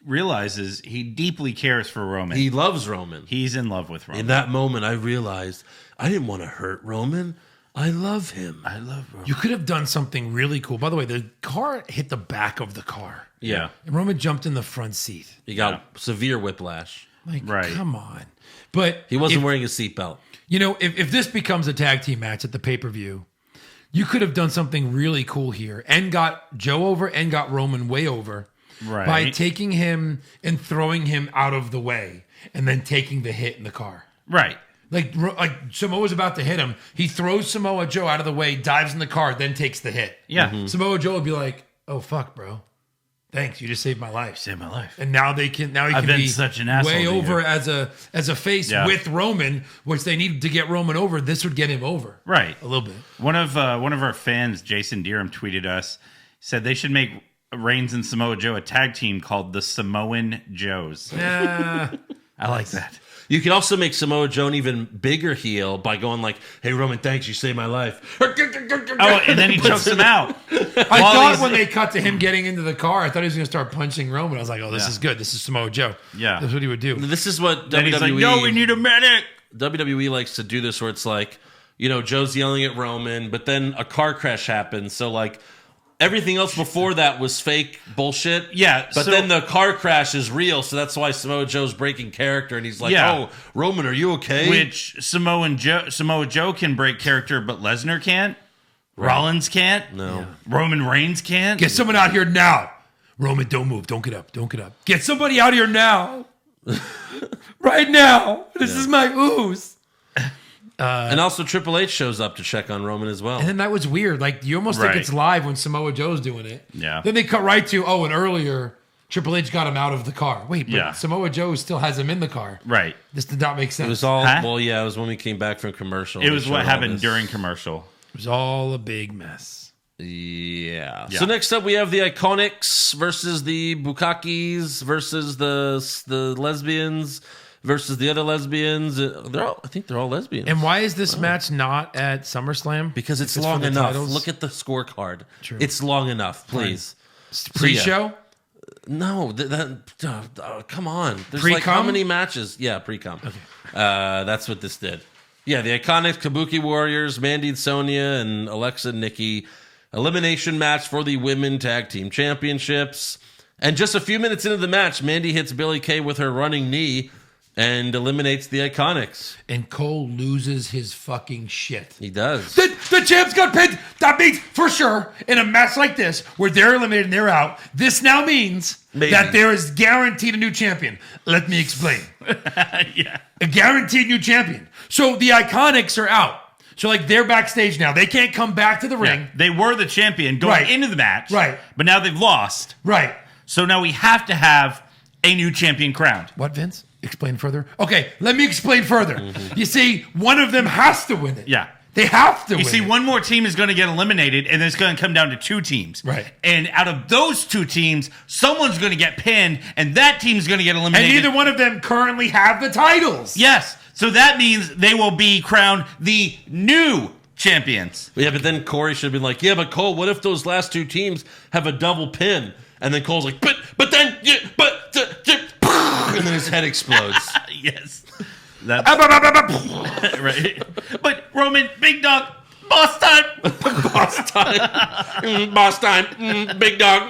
realizes he deeply cares for Roman. he loves Roman. He's in love with Roman. In that moment, I realized I didn't want to hurt Roman. I love him. I love Roman. You could have done something really cool. By the way, the car hit the back of the car. Yeah. And Roman jumped in the front seat. He got severe whiplash. Like, Right. come on. But He wasn't if- wearing a seatbelt. You know, if this becomes a tag team match at the pay-per-view, you could have done something really cool here and got Joe over and got Roman way over Right. by taking him and throwing him out of the way and then taking the hit in the car. Right. Like Samoa's about to hit him. He throws Samoa Joe out of the way, dives in the car, then takes the hit. Yeah. Samoa Joe would be like, oh, fuck, bro. Thanks, you just saved my life. Saved my life. And now he can I've been be such an asshole way to you. over as a face Yeah. with Roman, which they needed to get Roman over. This would get him over. Right. A little bit. One of our fans, Jason Deerham, tweeted us, said they should make Reigns and Samoa Joe a tag team called the Samoan Joes. Nah. I like that. You can also make Samoa Joe an even bigger heel by going like, hey, Roman, thanks. You saved my life. Oh, and then he chokes him out. I thought when they cut to him getting into the car, I thought he was going to start punching Roman. I was like, oh, this Yeah. is good. This is Samoa Joe. Yeah. That's what he would do. This is what Then WWE... he's like, no, we need a medic. WWE likes to do this where it's like, you know, Joe's yelling at Roman, but then a car crash happens. So, like, everything else before that was fake bullshit. Yeah, But so- then the car crash is real. So that's why Samoa Joe's breaking character. And he's like, Yeah. oh, Roman, are you okay? Which Samoa Joe can break character, but Lesnar can't. Rollins can't. No. Roman Reigns can't. Get someone out here now. Roman, don't move. Don't get up. Don't get up. Get somebody out here now. Right now. This is my ooze. And also Triple H shows up to check on Roman as well. And then that was weird. Like, you almost Right. think it's live when Samoa Joe's doing it. Yeah. Then they cut right to, oh, and earlier, Triple H got him out of the car. Wait, but Yeah. Samoa Joe still has him in the car. Right. This did not make sense. It was all, Huh? well, yeah, it was when we came back from commercial. It They was showed what all happened this. during commercial. It was all a big mess. Yeah. Yeah. So next up, we have the Iconics versus the Bukakis versus the lesbians versus the other lesbians. I think they're all lesbians. And why is this match not at SummerSlam? Because it's for long the enough. titles? Look at the scorecard. True. It's long enough, please. Pre-show? No, come on. There's Pre-com? like how many matches? Yeah, pre-com. Okay. That's what this did. Yeah, the Iconics, Kabuki Warriors, Mandy and Sonia, and Alexa and Nikki. Elimination match for the Women Tag Team Championships. And just a few minutes into the match, Mandy hits Billie Kay with her running knee and eliminates the Iconics. And Cole loses his fucking shit. He does. The champ's got pinned. That means, for sure, in a match like this, where they're eliminated and they're out, this now means Maybe. that there is guaranteed a new champion. Let me explain. Yeah. A guaranteed new champion. So the Iconics are out. So, like, they're backstage now. They can't come back to the ring. Yeah. They were the champion going Right. into the match. Right. But now they've lost. Right. So now we have to have a new champion crowned. What, Vince? Explain further. Okay, let me explain further. You see, one of them has to win it. Yeah. They have to win You see, it. one more team is going to get eliminated, and then it's going to come down to 2 teams. Right. And out of those 2 teams, someone's going to get pinned, and that team's going to get And eliminated. neither one of them currently have the titles. Yes. So that means they will be crowned the new champions. Yeah, but then Corey should have been like, yeah, but Cole, what if those last 2 teams have a double pin? And then Cole's like, but then, and then his head explodes. Yes. That's right. But Roman, big dog, boss time. Boss time. Boss time. Big dog.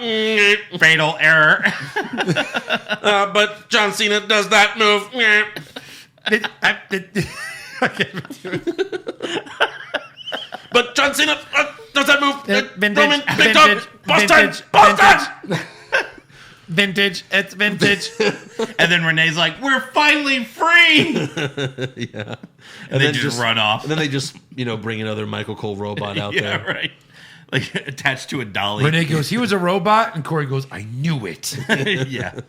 Fatal error. But John Cena does that move. But John Cena does that move. Roman, big dog. Boss time. Boss time. Vintage. It's vintage. And then Renee's like, we're finally free. Yeah. And they just run off. And then they just, bring another Michael Cole robot out Yeah, there. right. Like attached to a dolly. Renee goes, he was a robot. And Corey goes, I knew it. Yeah.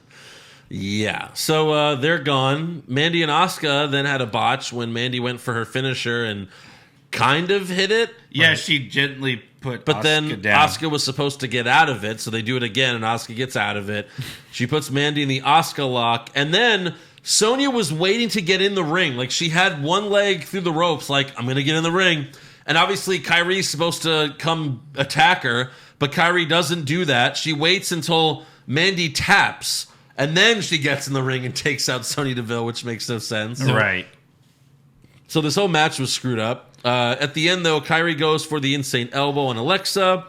Yeah. So they're gone. Mandy and Asuka then had a botch when Mandy went for her finisher and kind of hit it. Yeah, she gently put But Asuka then down. Asuka was supposed to get out of it, so they do it again, and Asuka gets out of it. She puts Mandy in the Asuka lock, and then Sonya was waiting to get in the ring. Like, she had one leg through the ropes, like, I'm going to get in the ring. And obviously, Kyrie's supposed to come attack her, but Kyrie doesn't do that. She waits until Mandy taps, and then she gets in the ring and takes out Sonya Deville, which makes no sense. Right. So this whole match was screwed up. At the end, though, Kyrie goes for the insane elbow on Alexa,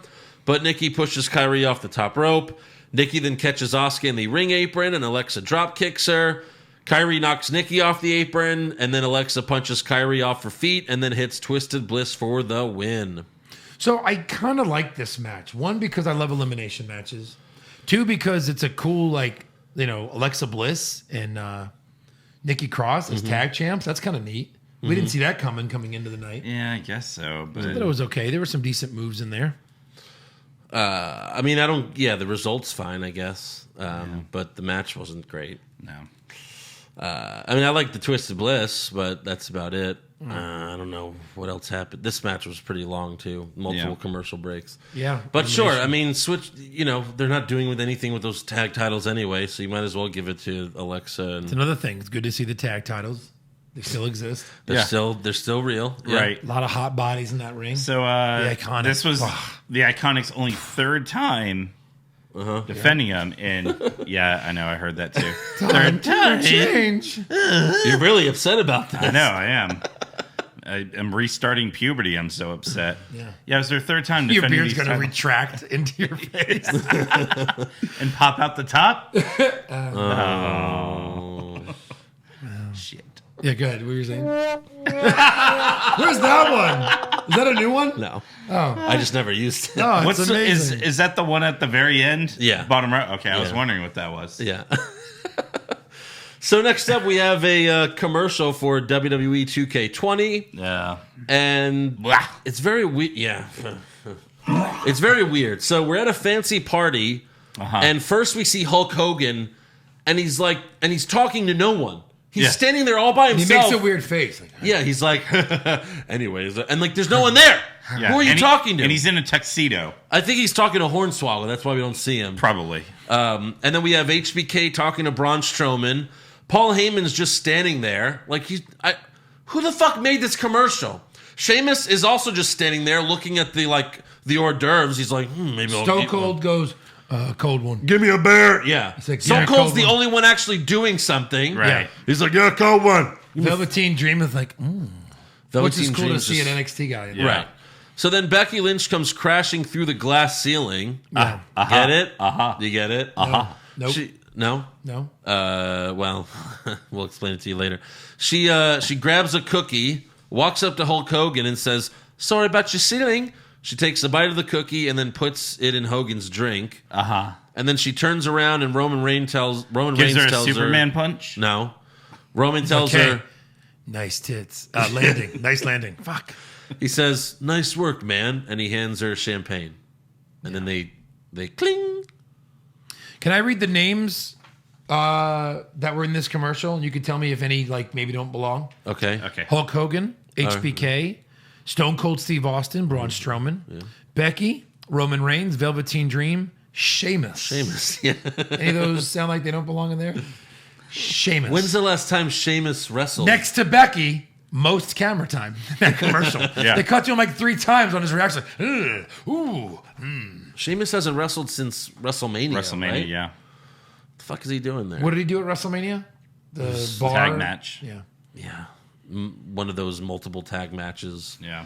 but Nikki pushes Kyrie off the top rope. Nikki then catches Asuka in the ring apron, and Alexa drop kicks her. Kyrie knocks Nikki off the apron, and then Alexa punches Kyrie off her feet, and then hits Twisted Bliss for the win. So I kind of like this match. 1, because I love elimination matches. 2, because it's a cool, Alexa Bliss and Nikki Cross as tag champs. That's kind of neat. We didn't see that coming into the night. Yeah, I guess so. But I thought it was okay. There were some decent moves in there. The result's fine, I guess. But the match wasn't great. no. I like the Twisted Bliss, but that's about it. I don't know what else happened. This match was pretty long, too. Multiple commercial breaks. Yeah. But sure, switch, they're not doing with anything with those tag titles anyway, so you might as well give it to Alexa. And It's another thing. It's good to see the tag titles. They still exist. they're still real. Yeah. Right. A lot of hot bodies in that ring. So The Iconics. this was the Iconics' only 3rd time defending them. And yeah, I know. I heard that too. Third time. Change. You're really upset about that. I know. I am. I am restarting puberty. I'm so upset. Yeah. Yeah, it was their 3rd time Your defending beard's these going to titles. retract into your face. And pop out the top. Shit. Yeah, good. What were you saying? Where's that one? Is that a new one? No. Oh. I just never used it. Oh, it's What's amazing. is that the one at the very end? Yeah. Bottom right. Okay, I was Yeah. wondering what that was. Yeah. So next up, we have a commercial for WWE 2K20. Yeah. And Blah. it's very weird. Yeah. It's very weird. So we're at a fancy party, and first we see Hulk Hogan, and he's talking to no one. He's standing there all by He himself. makes a weird face. Yeah, he's like, anyways, and there's no one there. Yeah. Who are you And talking to? And he's in a tuxedo. I think he's talking to Hornswoggle. That's why we don't see him. Probably. And then we have HBK talking to Braun Strowman. Paul Heyman's just standing there. Who the fuck made this commercial? Sheamus is also just standing there looking at the hors d'oeuvres. He's like, maybe I'll Stone eat Cold one. goes, cold one. Give me a bear. Yeah. like, Stone yeah, Cold's cold the one. only one actually doing something. Right. He's like, yeah, cold one. Velveteen Dream is like, which Velveteen is cool to Dream's see just- an NXT guy. In there. Right. So then Becky Lynch comes crashing through the glass ceiling. Yeah. Get it? You get it? Nope. No? No. Well, we'll explain it to you later. She grabs a cookie, walks up to Hulk Hogan and says, sorry about your ceiling. She takes a bite of the cookie and then puts it in Hogan's drink. And then she turns around and Roman Reigns tells Gives her a her, Superman punch. No. Roman tells Okay. her, Nice tits. Landing. Nice landing. Fuck. he says, nice work, man. And he hands her champagne. And then they cling. Can I read the names that were in this commercial, and you could tell me if any like maybe don't belong. Okay. Hulk Hogan, HBK, Stone Cold Steve Austin, Braun Strowman, Becky, Roman Reigns, Velveteen Dream, Sheamus. Yeah. Any of those sound like they don't belong in there? Sheamus. When's the last time Sheamus wrestled? Next to Becky, most camera time in that commercial. Yeah. They cut to him like 3 times on his reaction. Like, ooh. Sheamus hasn't wrestled since WrestleMania. right? yeah. What the fuck is he doing there? What did he do at WrestleMania? The bar Tag match. Yeah. Yeah. One of those multiple tag matches. Yeah.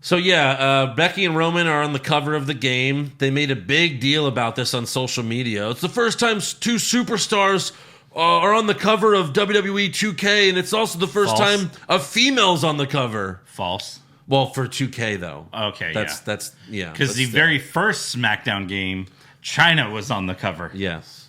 So yeah, Becky and Roman are on the cover of the game. They made a big deal about this on social media. It's the first time 2 superstars are on the cover of WWE 2K, and it's also the first False. time a female's on the cover. False. Well, for 2K though. Okay, That's yeah. Because but the still. very first SmackDown game, China was on the cover. yes,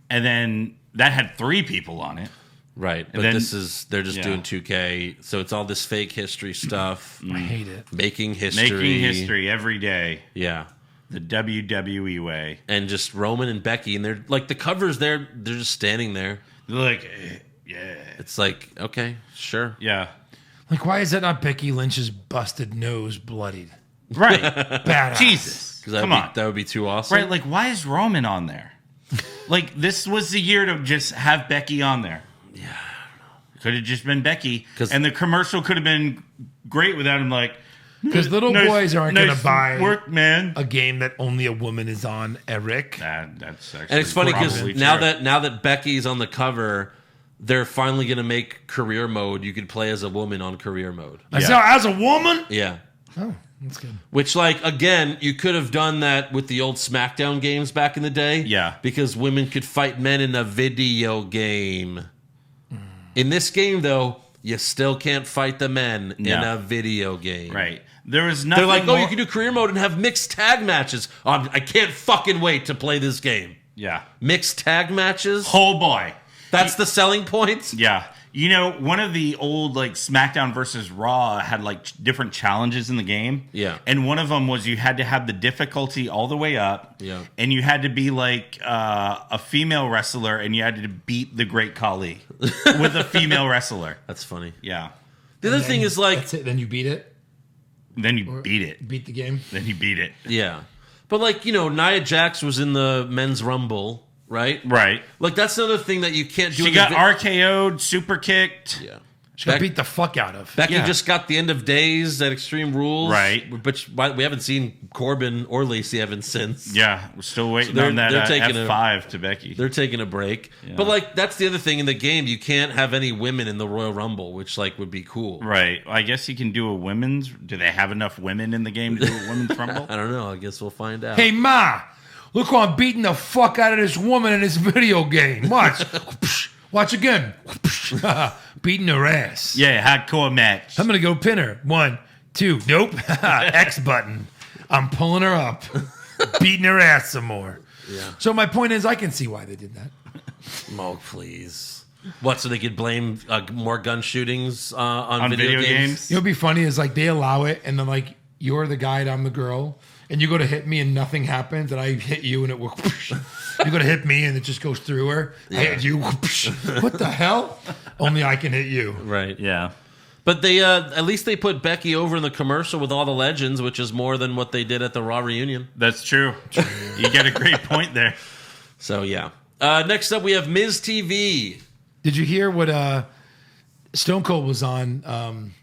And then that had 3 people on it. right. But then- they're just yeah. doing 2K, so it's all this fake history stuff, I hate it. making history, Making history every day. Yeah. The WWE way. And just Roman and Becky, and they're like the covers. They're just standing there. They're like, yeah. It's like, okay, sure. Yeah. Like, why is that not Becky Lynch's busted nose bloodied? Right. Badass. Jesus. Because Come on. that would be too awesome. Right, like, why is Roman on there? Like, this was the year to just have Becky on there. Yeah. Could have just been Becky. 'Cause- And the commercial could have been great without him, like, Because little boys aren't going to buy work, man. a game that only a woman is on, Eric. That's actually And it's funny because probably now true. that Becky's on the cover, they're finally going to make career mode. You could play as a woman on career mode. I saw as a woman. Yeah. Oh, that's good. Which, like, again, you could have done that with the old SmackDown games back in the day. Yeah. Because women could fight men in a video game. In this game, though, you still can't fight the men in No. a video game. Right. There was nothing They're like, oh, more- you can do career mode and have mixed tag matches. I can't fucking wait to play this game. Yeah. Mixed tag matches? Oh, boy. That's the selling point? Yeah. You know, one of the old, like, SmackDown versus Raw had, like, different challenges in the game. Yeah. And one of them was you had to have the difficulty all the way up. Yeah. And you had to be, like, a female wrestler, and you had to beat the Great Khali with a female wrestler. That's funny. Yeah. The other thing is, like, That's it. Then you beat it. Then you beat it. Beat the game. Then you beat it. yeah. But, like, you know, Nia Jax was in the men's rumble, right? Right. Like, that's another thing that you can't do. She in got the RKO'd, super kicked. Yeah. She got beat the fuck out of. Becky Yeah. just got the end of days at Extreme Rules. Right. But we haven't seen Corbin or Lacey Evans since. Yeah. We're still waiting they're- on that they're taking F5 to Becky. They're taking a break. But, like, that's the other thing in the game. You can't have any women in the Royal Rumble, which, like, would be cool. Right. I guess you can do a women's. Do they have enough women in the game to do a women's rumble? I don't know. I guess we'll find out. Hey, Ma, look how I'm beating the fuck out of this woman in this video game. Watch. Watch again. Beating her ass. Yeah, hardcore match. I'm going to go pin her. 1, 2. Nope. X button. I'm pulling her up. Beating her ass some more. Yeah. So my point is, I can see why they did that. Oh, please. What, so they could blame more gun shootings on video games? You know what'd be funny is like they allow it, and then like you're the guy and I'm the girl, and you go to hit me and nothing happens, and I hit you and it will. You go to hit me and it just goes through her. I hit you. What the hell? Only I can hit you. Right. Yeah. But they at least they put Becky over in the commercial with all the legends, which is more than what they did at the Raw reunion. That's true. You get a great point there. So, yeah. Next up, we have Miz TV. Did you hear what Stone Cold was on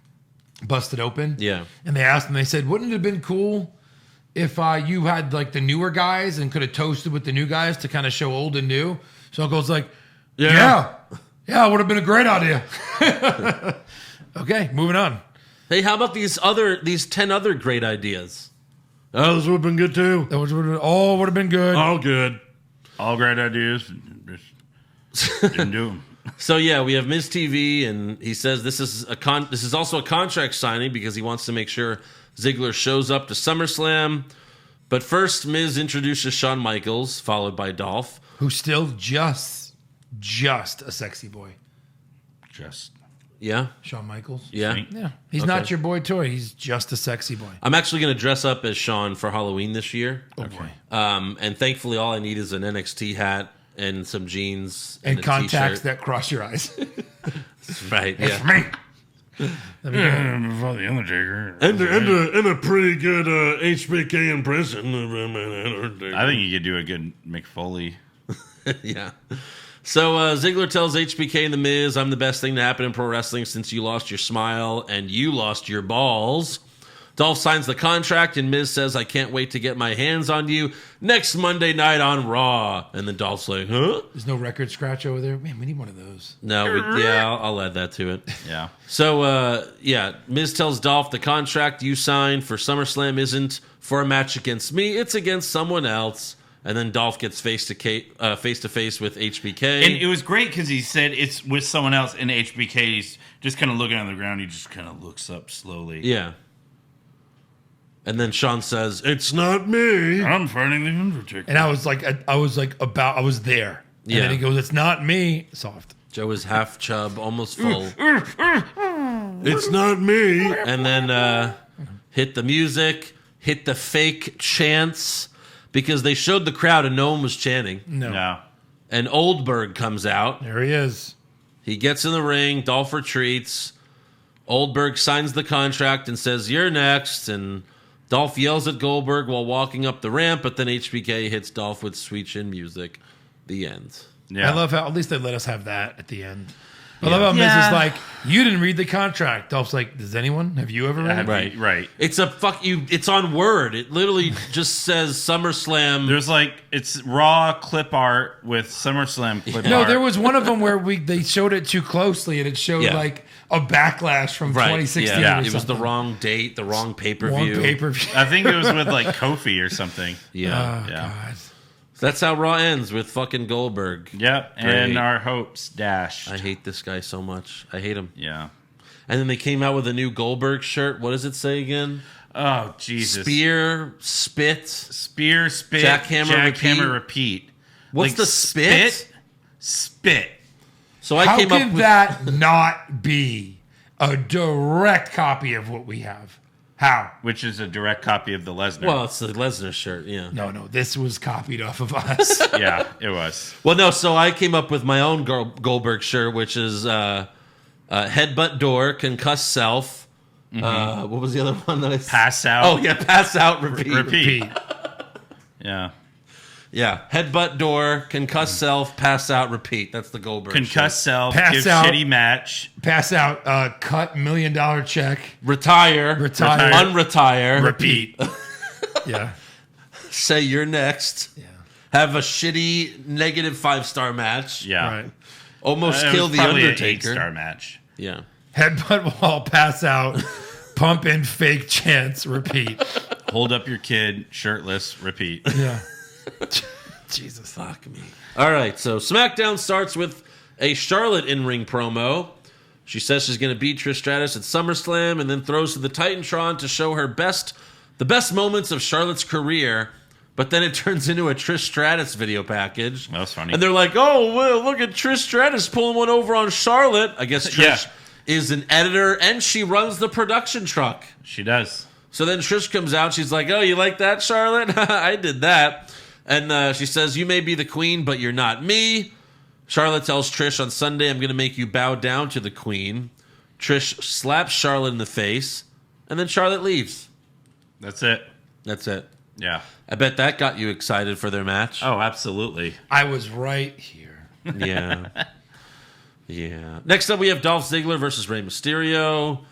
Busted Open? Yeah. And they asked him, they said, wouldn't it have been cool if you had like the newer guys and could have toasted with the new guys to kind of show old and new? Stone Cold's like, yeah, it would have been a great idea. Okay, moving on. Hey, how about these 10 other great ideas? Oh, those would have been good too. That would have been good. All good. All great ideas. Just didn't do them. So yeah, we have Miz TV, and he says this is also a contract signing because he wants to make sure Ziggler shows up to SummerSlam. But first, Miz introduces Shawn Michaels, followed by Dolph. Who's still just a sexy boy. Just. Yeah, Shawn Michaels. yeah. Sweet. Yeah. He's Okay. not your boy toy. He's just a sexy boy. I'm actually going to dress up as Shawn for Halloween this year. Okay. And thankfully, all I need is an NXT hat and some jeans And a contacts t-shirt. that cross your eyes. Right, yeah. Me. Before the Undertaker. And a pretty good HBK impression. I think you could do a good McFoley. Yeah. So Ziggler tells HBK and The Miz, I'm the best thing to happen in pro wrestling since you lost your smile and you lost your balls. Dolph signs the contract and Miz says, I can't wait to get my hands on you next Monday night on Raw. And then Dolph's like, huh? There's no record scratch over there. Man, we need one of those. No, I'll add that to it. Yeah. So, Miz tells Dolph the contract you signed for SummerSlam isn't for a match against me. It's against someone else. And then Dolph gets face to face with HBK. And it was great because he said it's with someone else, and HBK's just kind of looking on the ground. He just kind of looks up slowly. Yeah. And then Sean says, "It's not me." I'm fighting the Undertaker. And I was there. And Yeah. then he goes, it's not me. Soft. Joe is half chub, almost full. It's not me. And then hit the music, hit the fake chants, because they showed the crowd and no one was chanting. No. And Oldberg comes out. There he is. He gets in the ring. Dolph retreats. Oldberg signs the contract and says, "You're next." And Dolph yells at Goldberg while walking up the ramp, but then HBK hits Dolph with sweet chin music. The end. Yeah. I love how at least they let us have that at the end. I love how Miz is like, you didn't read the contract. Dolph's like, does anyone? Have you ever read it? Right. It's a fuck you. It's on Word. It literally just says SummerSlam. There's it's raw clip art with SummerSlam clip art. No, there was one of them where they showed it too closely and it showed Yeah. like a backlash from 2016. Yeah, or it was the something. wrong date, the wrong pay-per-view. Wrong pay-per-view. I think it was with Kofi or something. Yeah. Oh, Yeah. God. That's how Raw ends, with fucking Goldberg. Yep. Great. And our hopes dashed. I hate this guy so much. I hate him. Yeah. And then they came out with a new Goldberg shirt. What does it say again? Oh, Jesus. Spear, spit. Spear, spit, Jackhammer, repeat. What's the spit? Spit. So I How came can up with that not be a direct copy of what we have? How? Which is a direct copy of the Lesnar. Well, it's the Lesnar shirt, yeah. No, this was copied off of us. Yeah, it was. Well, no, so I came up with my own Goldberg shirt, which is headbutt door, concuss self. What was the other one that I said? Pass out. Oh, yeah, pass out, repeat. Repeat. Yeah. Yeah, headbutt door, concuss self, pass out, repeat. That's the Goldberg Concuss shirt. self, Pass give out. shitty match, Pass out, cut $1 million check, Retire, unretire, repeat. yeah. say you're next, have a shitty negative 5-star match, Yeah. Right. almost It kill was the probably Undertaker. an 8-star match. Yeah. Headbutt wall, pass out, pump in fake chants, repeat. Hold up your kid, shirtless, repeat. Yeah. Jesus. Fuck me. All right, so SmackDown starts with a Charlotte in-ring promo. She says she's going to beat Trish Stratus at SummerSlam and then throws to the Titantron to show her the best moments of Charlotte's career. But then it turns into a Trish Stratus video package. That was funny. And they're like, oh, well, look at Trish Stratus pulling one over on Charlotte. I guess Trish is an editor and she runs the production truck. She does. So then Trish comes out. She's like, oh, you like that, Charlotte? I did that. And she says, you may be the queen, but you're not me. Charlotte tells Trish on Sunday, I'm going to make you bow down to the queen. Trish slaps Charlotte in the face. And then Charlotte leaves. That's it. That's it. Yeah. I bet that got you excited for their match. Oh, absolutely. I was right here. Yeah. Yeah. Next up, we have Dolph Ziggler versus Rey Mysterio.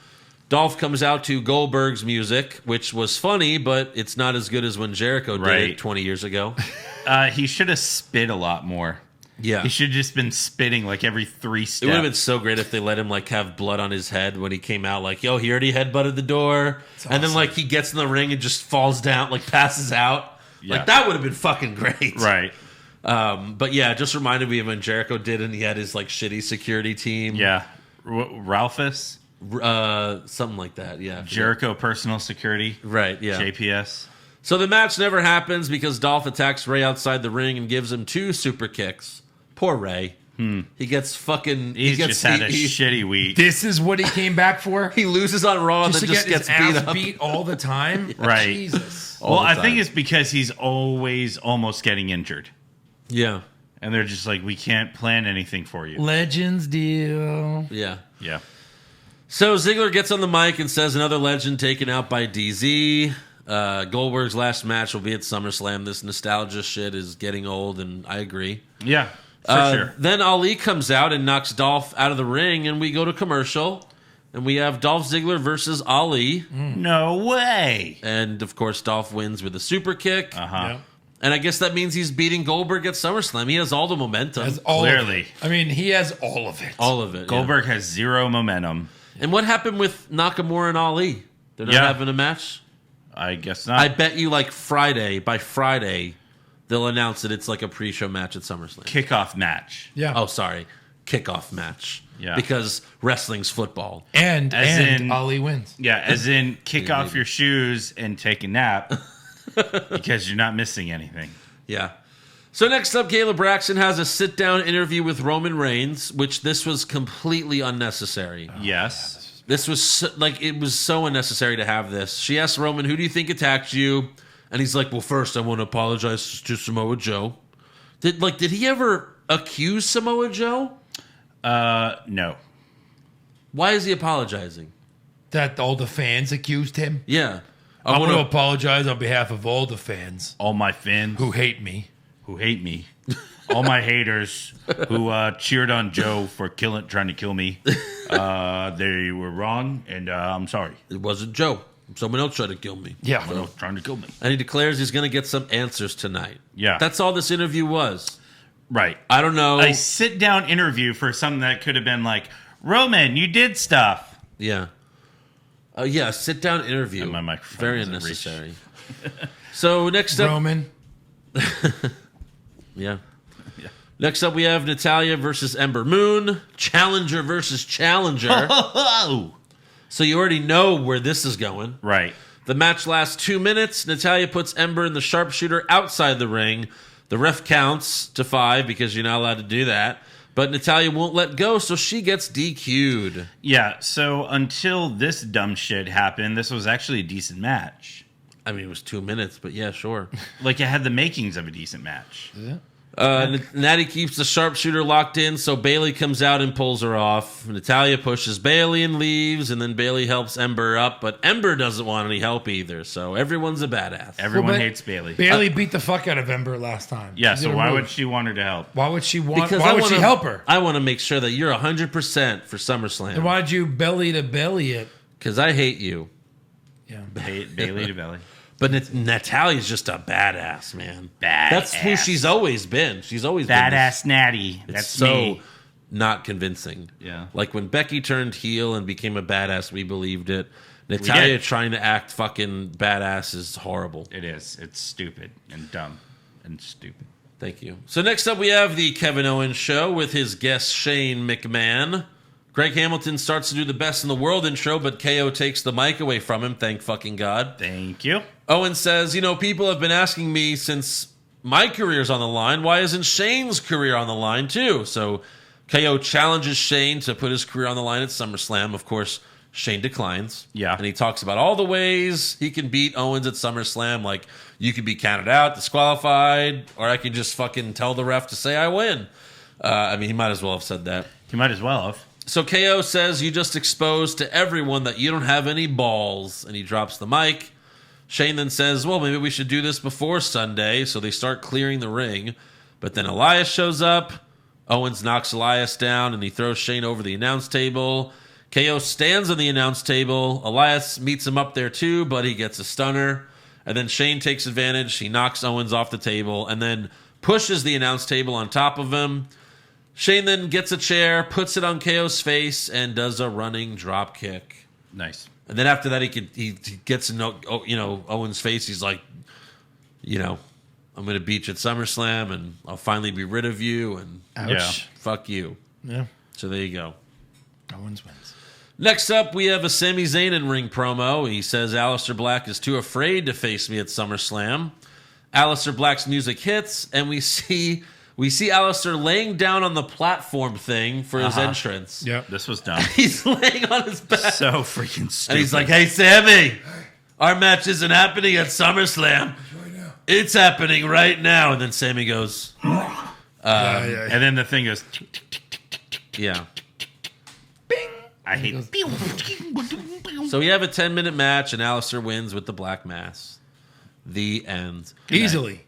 Dolph comes out to Goldberg's music, which was funny, but it's not as good as when Jericho did it 20 years ago. He should have spit a lot more. Yeah. He should have just been spitting like every 3 steps. It would have been so great if they let him like have blood on his head when he came out. Like, yo, he already headbutted the door, and then like he gets in the ring and just falls down, like passes out. Yeah. Like that would have been fucking great, Right. But yeah, it just reminded me of when Jericho did, and he had his like shitty security team. Yeah. Ralphus? Something like that. Yeah, Jericho personal security. right? Yeah. JPS. So the match never happens because Dolph attacks Ray outside the ring and gives him 2 super kicks. Poor Ray. He gets fucking. He's just had a shitty week. This is what he came back for? He loses on Raw and Just then to just get gets his beat ass up. beat all the time? Right. Jesus. Well, the I think time. it's because he's always almost getting injured. Yeah. And they're just like, we can't plan anything for you. Legends deal. Yeah. Yeah. So Ziggler gets on the mic and says another legend taken out by DZ. Goldberg's last match will be at SummerSlam. This nostalgia shit is getting old, and I agree. Yeah, for sure. Then Ali comes out and knocks Dolph out of the ring, and we go to commercial. And we have Dolph Ziggler versus Ali. No way. And, of course, Dolph wins with a super kick. Uh-huh. Yep. And I guess that means he's beating Goldberg at SummerSlam. He has all the momentum. Has all Clearly. of it. I mean, he has all of it. All of it. yeah. Goldberg has zero momentum. And what happened with Nakamura and Ali? They're not having a match? I guess not. I bet you, like, by Friday, they'll announce that it's like a pre-show match at SummerSlam. Kickoff match. Yeah. Oh, sorry. Kickoff match. Yeah. Because wrestling's football. And As in- Ali wins. Yeah, as in kick off your shoes and take a nap because you're not missing anything. Yeah. So next up, Caleb Braxton has a sit-down interview with Roman Reigns, which this was completely unnecessary. Yes. This was it was so unnecessary to have this. She asked Roman, "Who do you think attacked you?" And he's like, "Well, first I want to apologize to Samoa Joe." Did he ever accuse Samoa Joe? No. Why is he apologizing? That all the fans accused him. Yeah. I want to apologize on behalf of all the fans All my fans who hate me. who hate me. All my haters who cheered on Joe for trying to kill me. They were wrong, and I'm sorry. It wasn't Joe. Someone else tried to kill me. Yeah. Someone else trying to kill me. And he declares he's going to get some answers tonight. Yeah. That's all this interview was. Right. I don't know. A sit-down interview for something that could have been like, Roman, you did stuff. Yeah. Yeah, sit down interview. And my microphone Very doesn't unnecessary. So next up, Roman. yeah. Next up, we have Natalya versus Ember Moon, Challenger versus Challenger. Oh. So you already know where this is going. Right. The match lasts 2 minutes. Natalya puts Ember in the sharpshooter outside the ring. The ref counts to 5 because you're not allowed to do that. But Natalya won't let go, so she gets DQ'd. Yeah, so until this dumb shit happened, this was actually a decent match. I mean, it was 2 minutes, but yeah, sure. Like, it had the makings of a decent match. Natty keeps the sharpshooter locked in, so Bayley comes out and pulls her off. Natalya pushes Bayley and leaves, and then Bayley helps Ember up, but Ember doesn't want any help either, so everyone's a badass. Everyone Well, hates Bayley. Bayley beat the fuck out of Ember last time. Yeah, She so did a why move. would she want her to help? Why would she want? Because Why would she help her? I want to make sure that you're 100% for SummerSlam. And why'd you belly to belly it? Because I hate you. Yeah. Bayley to Bayley. But Natalya's just a badass, man. Badass. That's who she's always been. She's always been Badass Natty. this. That's It's so me. not convincing. Yeah. Like when Becky turned heel and became a badass, we believed it. Natalya did. trying to act fucking badass is horrible. It is. It's stupid and dumb and stupid. Thank you. So next up we have the Kevin Owens show with his guest Shane McMahon. Greg Hamilton starts to do the best in the world intro, but KO takes the mic away from him, thank fucking God. Thank you. Owens says, people have been asking me since my career's on the line, why isn't Shane's career on the line too? So KO challenges Shane to put his career on the line at SummerSlam. Of course, Shane declines. Yeah. And he talks about all the ways he can beat Owens at SummerSlam. Like, you could be counted out, disqualified, or I can just fucking tell the ref to say I win. I mean, he might as well have said that. You might as well have. So KO says you just exposed to everyone that you don't have any balls, and he drops the mic. Shane then says, well, maybe we should do this before Sunday, so they start clearing the ring. But then Elias shows up. Owens knocks Elias down, and he throws Shane over the announce table. KO stands on the announce table. Elias meets him up there too, but he gets a stunner. And then Shane takes advantage. He knocks Owens off the table and then pushes the announce table on top of him. Shane then gets a chair, puts it on KO's face, and does a running drop kick. Nice. And then after that, he gets in Owens' face. He's like, I'm going to beat you at SummerSlam, and I'll finally be rid of you, and Ouch. fuck you. Yeah. So there you go. Owens wins. Next up, we have a Sami Zayn in ring promo. He says Aleister Black is too afraid to face me at SummerSlam. Aleister Black's music hits, and we see Aleister laying down on the platform thing for his entrance. Yep. This was dumb. He's laying on his back. So freaking stupid. And he's like, hey, Sammy, our match isn't happening at SummerSlam. It's happening right now. And then Sammy goes, And then the thing goes. Tick, tick, tick, tick, tick, tick, tick, Yeah. Bing. I hate. So we have a 10-minute match, and Alistair wins with the black mass. The end. Easily.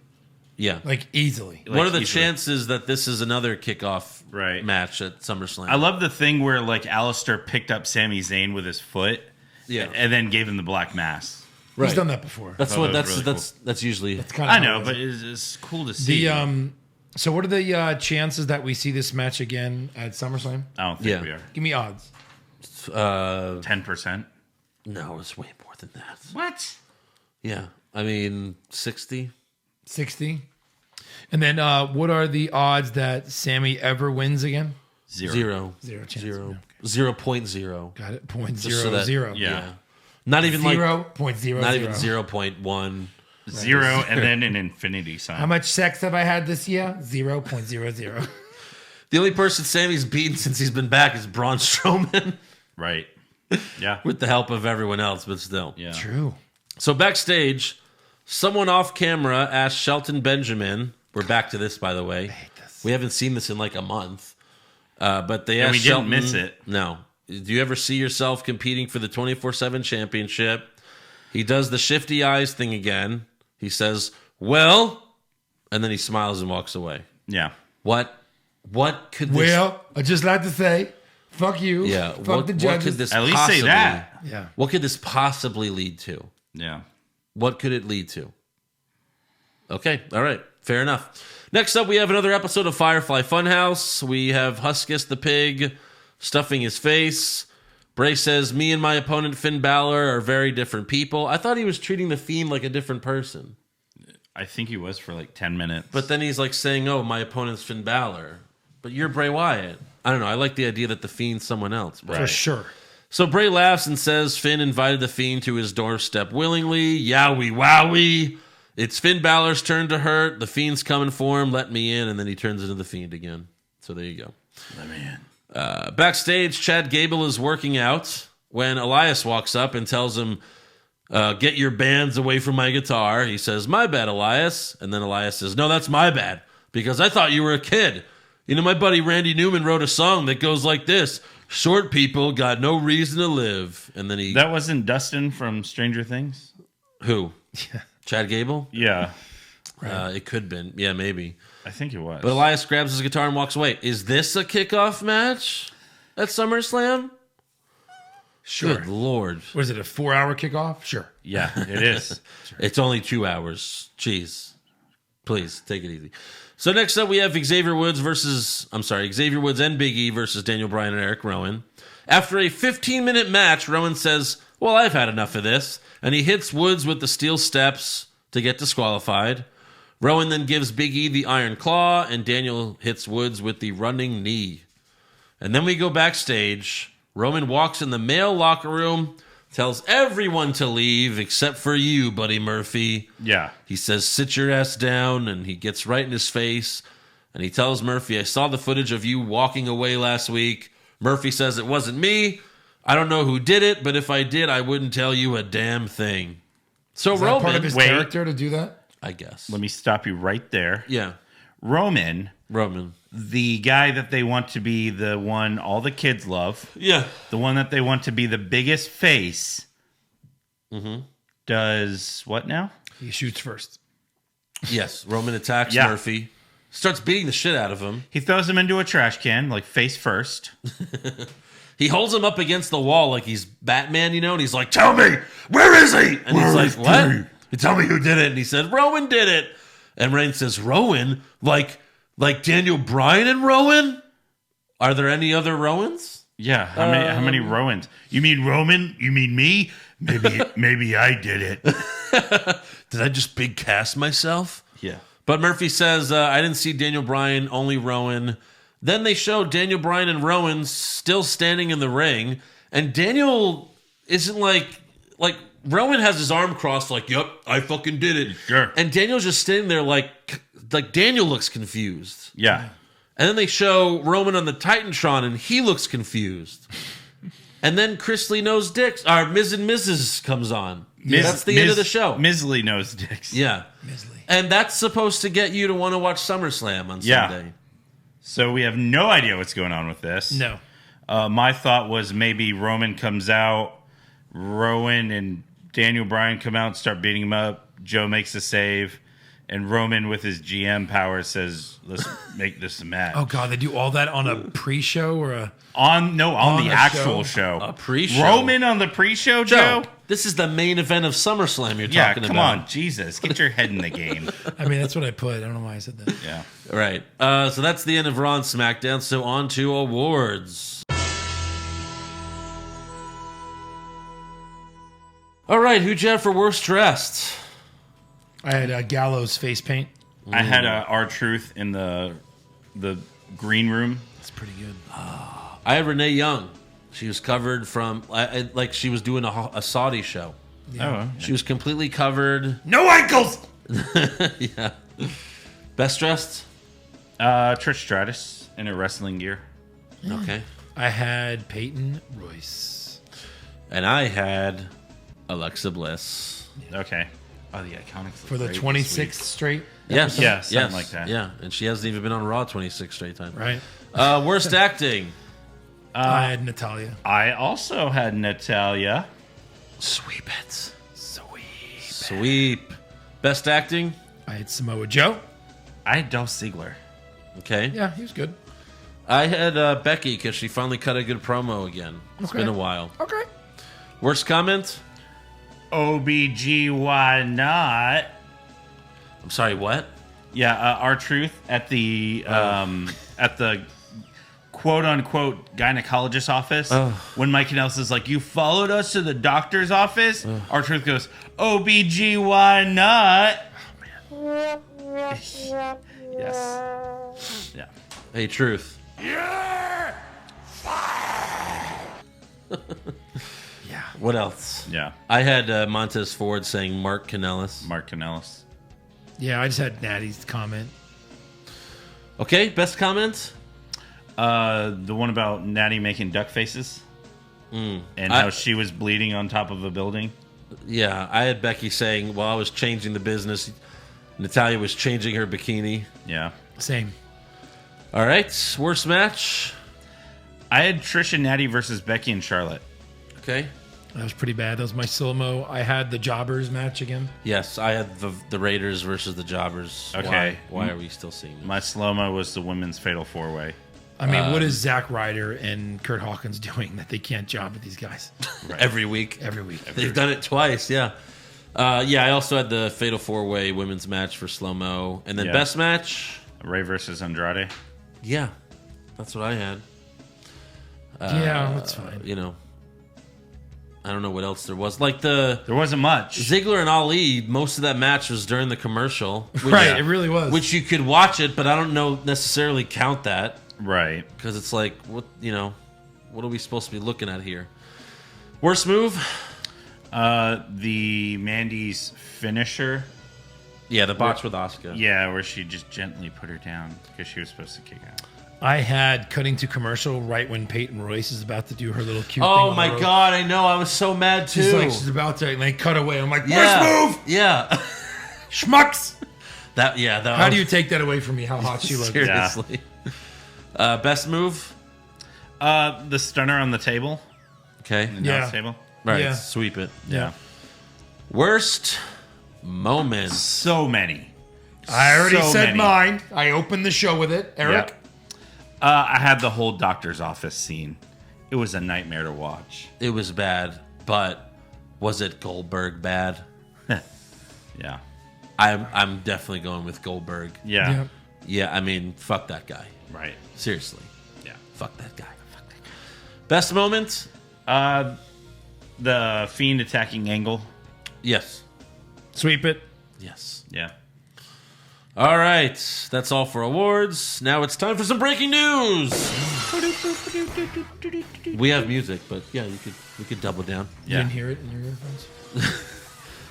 Yeah. Like, easily. What are the easily. chances that this is another kickoff match at SummerSlam? I love the thing where like Alistair picked up Sami Zayn with his foot, and then gave him the black mass. Right. He's done that before. That's Oh, what. that was That's really that's usually. That's kind I know, but it's cool to see. So what are the chances that we see this match again at SummerSlam? I don't think we are. Give me odds. 10%. No, it's way more than that. What? Yeah, I mean 60. 60. And then what are the odds that Sammy ever wins again? Zero. Zero chance. Zero. Okay. 0.0. Got it. Point Just zero so that- zero. Yeah. Not even like 0.00. not even 0.1. 0 and then an infinity sign. How much sex have I had this year? 0.00. The only person Sammy's beaten since he's been back is Braun Strowman, Right. Yeah. with the help of everyone else, but still. Yeah. True. So backstage, someone off camera asked Shelton Benjamin. We're back to this, by the way. We haven't seen this in like a month, but they asked we didn't Shelton, miss it. No. Do you ever see yourself competing for the 24/7 championship? He does the shifty eyes thing again. He says, "Well," and then he smiles and walks away. Yeah. What could this? Well, I just like to say, fuck you. Yeah. Fuck What the could judges. this At least say possibly? that. Yeah. What could this possibly lead to? Yeah. What could it lead to? Okay, all right, fair enough. Next up, we have another episode of Firefly Funhouse. We have Huskus the pig stuffing his face. Bray says, "Me and my opponent Finn Balor are very different people." I thought he was treating the Fiend like a different person. I think he was for like 10 minutes. But then he's like saying, "Oh, my opponent's Finn Balor, but you're Bray Wyatt." I don't know. I like the idea that the Fiend's someone else. But. For sure. So Bray laughs and says Finn invited the Fiend to his doorstep willingly. Yowie wowie. It's Finn Balor's turn to hurt. The Fiend's coming for him. Let me in. And then he turns into the Fiend again. So there you go. Let me in. Backstage, Chad Gable is working out when Elias walks up and tells him, "Get your bands away from my guitar." He says, "My bad, Elias." And then Elias says, "No, that's my bad, because I thought you were a kid. You know, my buddy Randy Newman wrote a song that goes like this: short people got no reason to live." And then he... That wasn't Dustin from Stranger Things? Who? Chad Gable? Yeah. It could have been. Yeah, maybe. I think it was. But Elias grabs his guitar and walks away. Is this a kickoff match at SummerSlam? Sure. Good Lord. Was it a 4-hour kickoff? Sure. Yeah, it is. It's only 2 hours. Jeez. Please, take it easy. So next up, we have Xavier Woods and Big E versus Daniel Bryan and Eric Rowan. After a 15-minute match, Rowan says, "Well, I've had enough of this." And he hits Woods with the steel steps to get disqualified. Rowan then gives Big E the Iron Claw, and Daniel hits Woods with the running knee. And then we go backstage. Roman walks in the male locker room, tells everyone to leave except for you, Buddy Murphy. Yeah. He says, "Sit your ass down," and he gets right in his face. And he tells Murphy, "I saw the footage of you walking away last week." Murphy says, "It wasn't me. I don't know who did it, but if I did, I wouldn't tell you a damn thing." So Is that Roman, part of his character to do that? I guess. Let me stop you right there. Yeah, Roman, the guy that they want to be the one all the kids love, Yeah. the one that they want to be the biggest face, does what now? He shoots first. Yes, Roman attacks Yeah. Murphy, starts beating the shit out of him. He throws him into a trash can, like face first. He holds him up against the wall like he's Batman, you know, and he's like, "Tell me, where is he?" And he's like, "What? You tell me who did it." And he said, "Rowan did it." And Reigns says, "Rowan? Like Daniel Bryan and Rowan? Are there any other Rowans?" Yeah, how many Rowans? You mean Roman? You mean me? Maybe I did it. Did I just big cast myself? Yeah. But Murphy says, "I didn't see Daniel Bryan, only Rowan." Then they show Daniel Bryan and Rowan still standing in the ring, and Daniel isn't like Rowan has his arm crossed, like, "Yep, I fucking did it." Sure. And Daniel's just standing there like Daniel looks confused. Yeah. And then they show Roman on the Titantron, and he looks confused. And then Chris Lee Knows Dicks, or Ms. and Mrs. comes on. That's the end of the show. Misley knows dicks. Yeah. And that's supposed to get you to want to watch SummerSlam on Yeah. Sunday. So we have no idea what's going on with this. No. My thought was maybe Roman comes out, Rowan and Daniel Bryan come out, start beating him up. Joe makes a save, and Roman with his GM power says, "Let's make this a match." Oh God, they do all that on a pre-show or a on the a actual show. A pre-show. Roman on the pre-show, Joe. This is the main event of SummerSlam you're Yeah, talking come about. on, Jesus, get your head in the game. I mean, that's what I put. I don't know why I said that. Yeah. Right. So that's the end of Raw and SmackDown. So on to awards. All right, who'd you have for worst dressed? I had Gallows face paint. I had R-Truth in the green room. That's pretty good. I had Renee Young. She was covered from, like she was doing a Saudi show. Oh, She was completely covered. No ankles. Yeah. Best dressed? Trish Stratus in her wrestling gear. Okay. I had Peyton Royce. And I had Alexa Bliss. Okay. Oh, the Iconics For the 26th straight. Yes. Yeah, something yes, like that. Yeah. And she hasn't even been on Raw 26 straight time. Right. Worst acting? I had Natalia. I also had Natalia. Sweep it. Sweep. Best acting? I had Samoa Joe. I had Dolph Ziggler. Okay. Yeah, he was good. I had Becky because she finally cut a good promo again. It's Okay. been a while. Okay. Worst comment? OBG, why not? I'm sorry, what? Yeah, R-Truth at the quote unquote gynecologist office. When Mike Kanellis is like, "You followed us to the doctor's office." R-Truth goes, "OBG, why not?" Oh man. Yes. Yeah. Hey, Truth. Yeah. What else? Yeah. I had Montez Ford saying Mark Kanellis. Mark Kanellis. Yeah, I just had Natty's comment. Okay, best comment? The one about Natty making duck faces. And how she was bleeding on top of a building. Yeah, I had Becky saying, while I was changing the business, Natalia was changing her bikini. Yeah. Same. All right, worst match? I had Trish and Natty versus Becky and Charlotte. Okay. That was pretty bad. That was my slow-mo. I had the Jobbers match again. Yes, I had the Raiders versus the Jobbers. Okay. Why are we still seeing this? My slow-mo was the women's fatal four-way. I mean, what is Zack Ryder and Kurt Hawkins doing that they can't job with these guys Every week. every week? They've done it twice, yeah. Yeah, I also had the Fatal 4-Way women's match for slow-mo. And then Yeah. best match? Ray versus Andrade. Yeah, that's what I had. Yeah, that's fine. You know, I don't know what else there was. Like the There wasn't much. Ziggler and Ali, most of that match was during the commercial. Which, Right, it really was. Which you could watch it, but I don't know necessarily count that. Right. Because it's like, what are we supposed to be looking at here? Worst move? The Mandy's finisher. Yeah, the botch with Asuka. Yeah, where she just gently put her down because she was supposed to kick out. I had cutting to commercial right when Peyton Royce is about to do her little cute thing. Oh on my the rope. God, I know. I was so mad too. She's about to like cut away. I'm like, yeah. worst move, Yeah. schmucks. That How do you take that away from me? How hot she looked. Seriously. Best move? The stunner on the table. Okay. The Yeah. announce table. Right. Yeah. Sweep it. Yeah. Worst moments. So many. I already So said many. mine. I opened the show with it. Eric? Yep. I had the whole doctor's office scene. It was a nightmare to watch. It was bad, but was it Goldberg bad? Yeah. I'm definitely going with Goldberg. Yeah. Yeah. Yeah, I mean, fuck that guy. Right. Seriously. Yeah. Fuck that guy. Best moment? The Fiend attacking Angle. Yes. Sweep it. Yes. Yeah. All right. That's all for awards. Now it's time for some breaking news. We have music, but yeah, we could double down. You Yeah. didn't hear it in your earphones?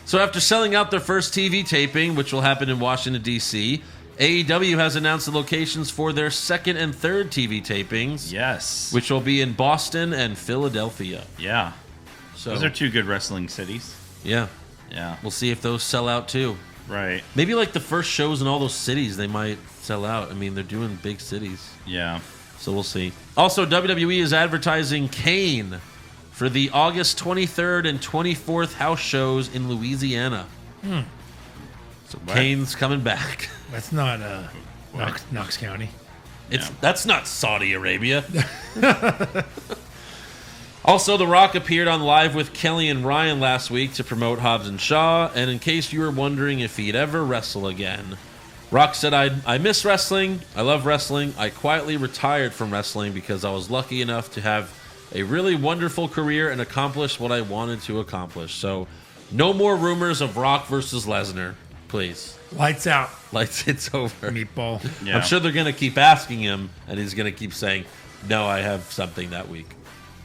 So after selling out their first TV taping, which will happen in Washington, D.C., AEW has announced the locations for their second and third TV tapings, Yes. which will be in Boston and Philadelphia. Yeah. So Those are two good wrestling cities. yeah, Yeah. we'll see if those sell out too. Right. Maybe like the first shows in all those cities, they might sell out. I mean, they're doing big cities. Yeah. So we'll see. Also, WWE is advertising Kane for the August 23rd and 24th house shows in Louisiana. So Kane's coming back. That's not Knox County. That's not Saudi Arabia. Also, The Rock appeared on Live with Kelly and Ryan last week to promote Hobbs and Shaw, and in case you were wondering if he'd ever wrestle again, Rock said, I miss wrestling. I love wrestling. I quietly retired from wrestling because I was lucky enough to have a really wonderful career and accomplish what I wanted to accomplish. So, no more rumors of Rock versus Lesnar, please. Lights out. It's over. Meatball. Yeah. I'm sure they're going to keep asking him, and he's going to keep saying, no, I have something that week.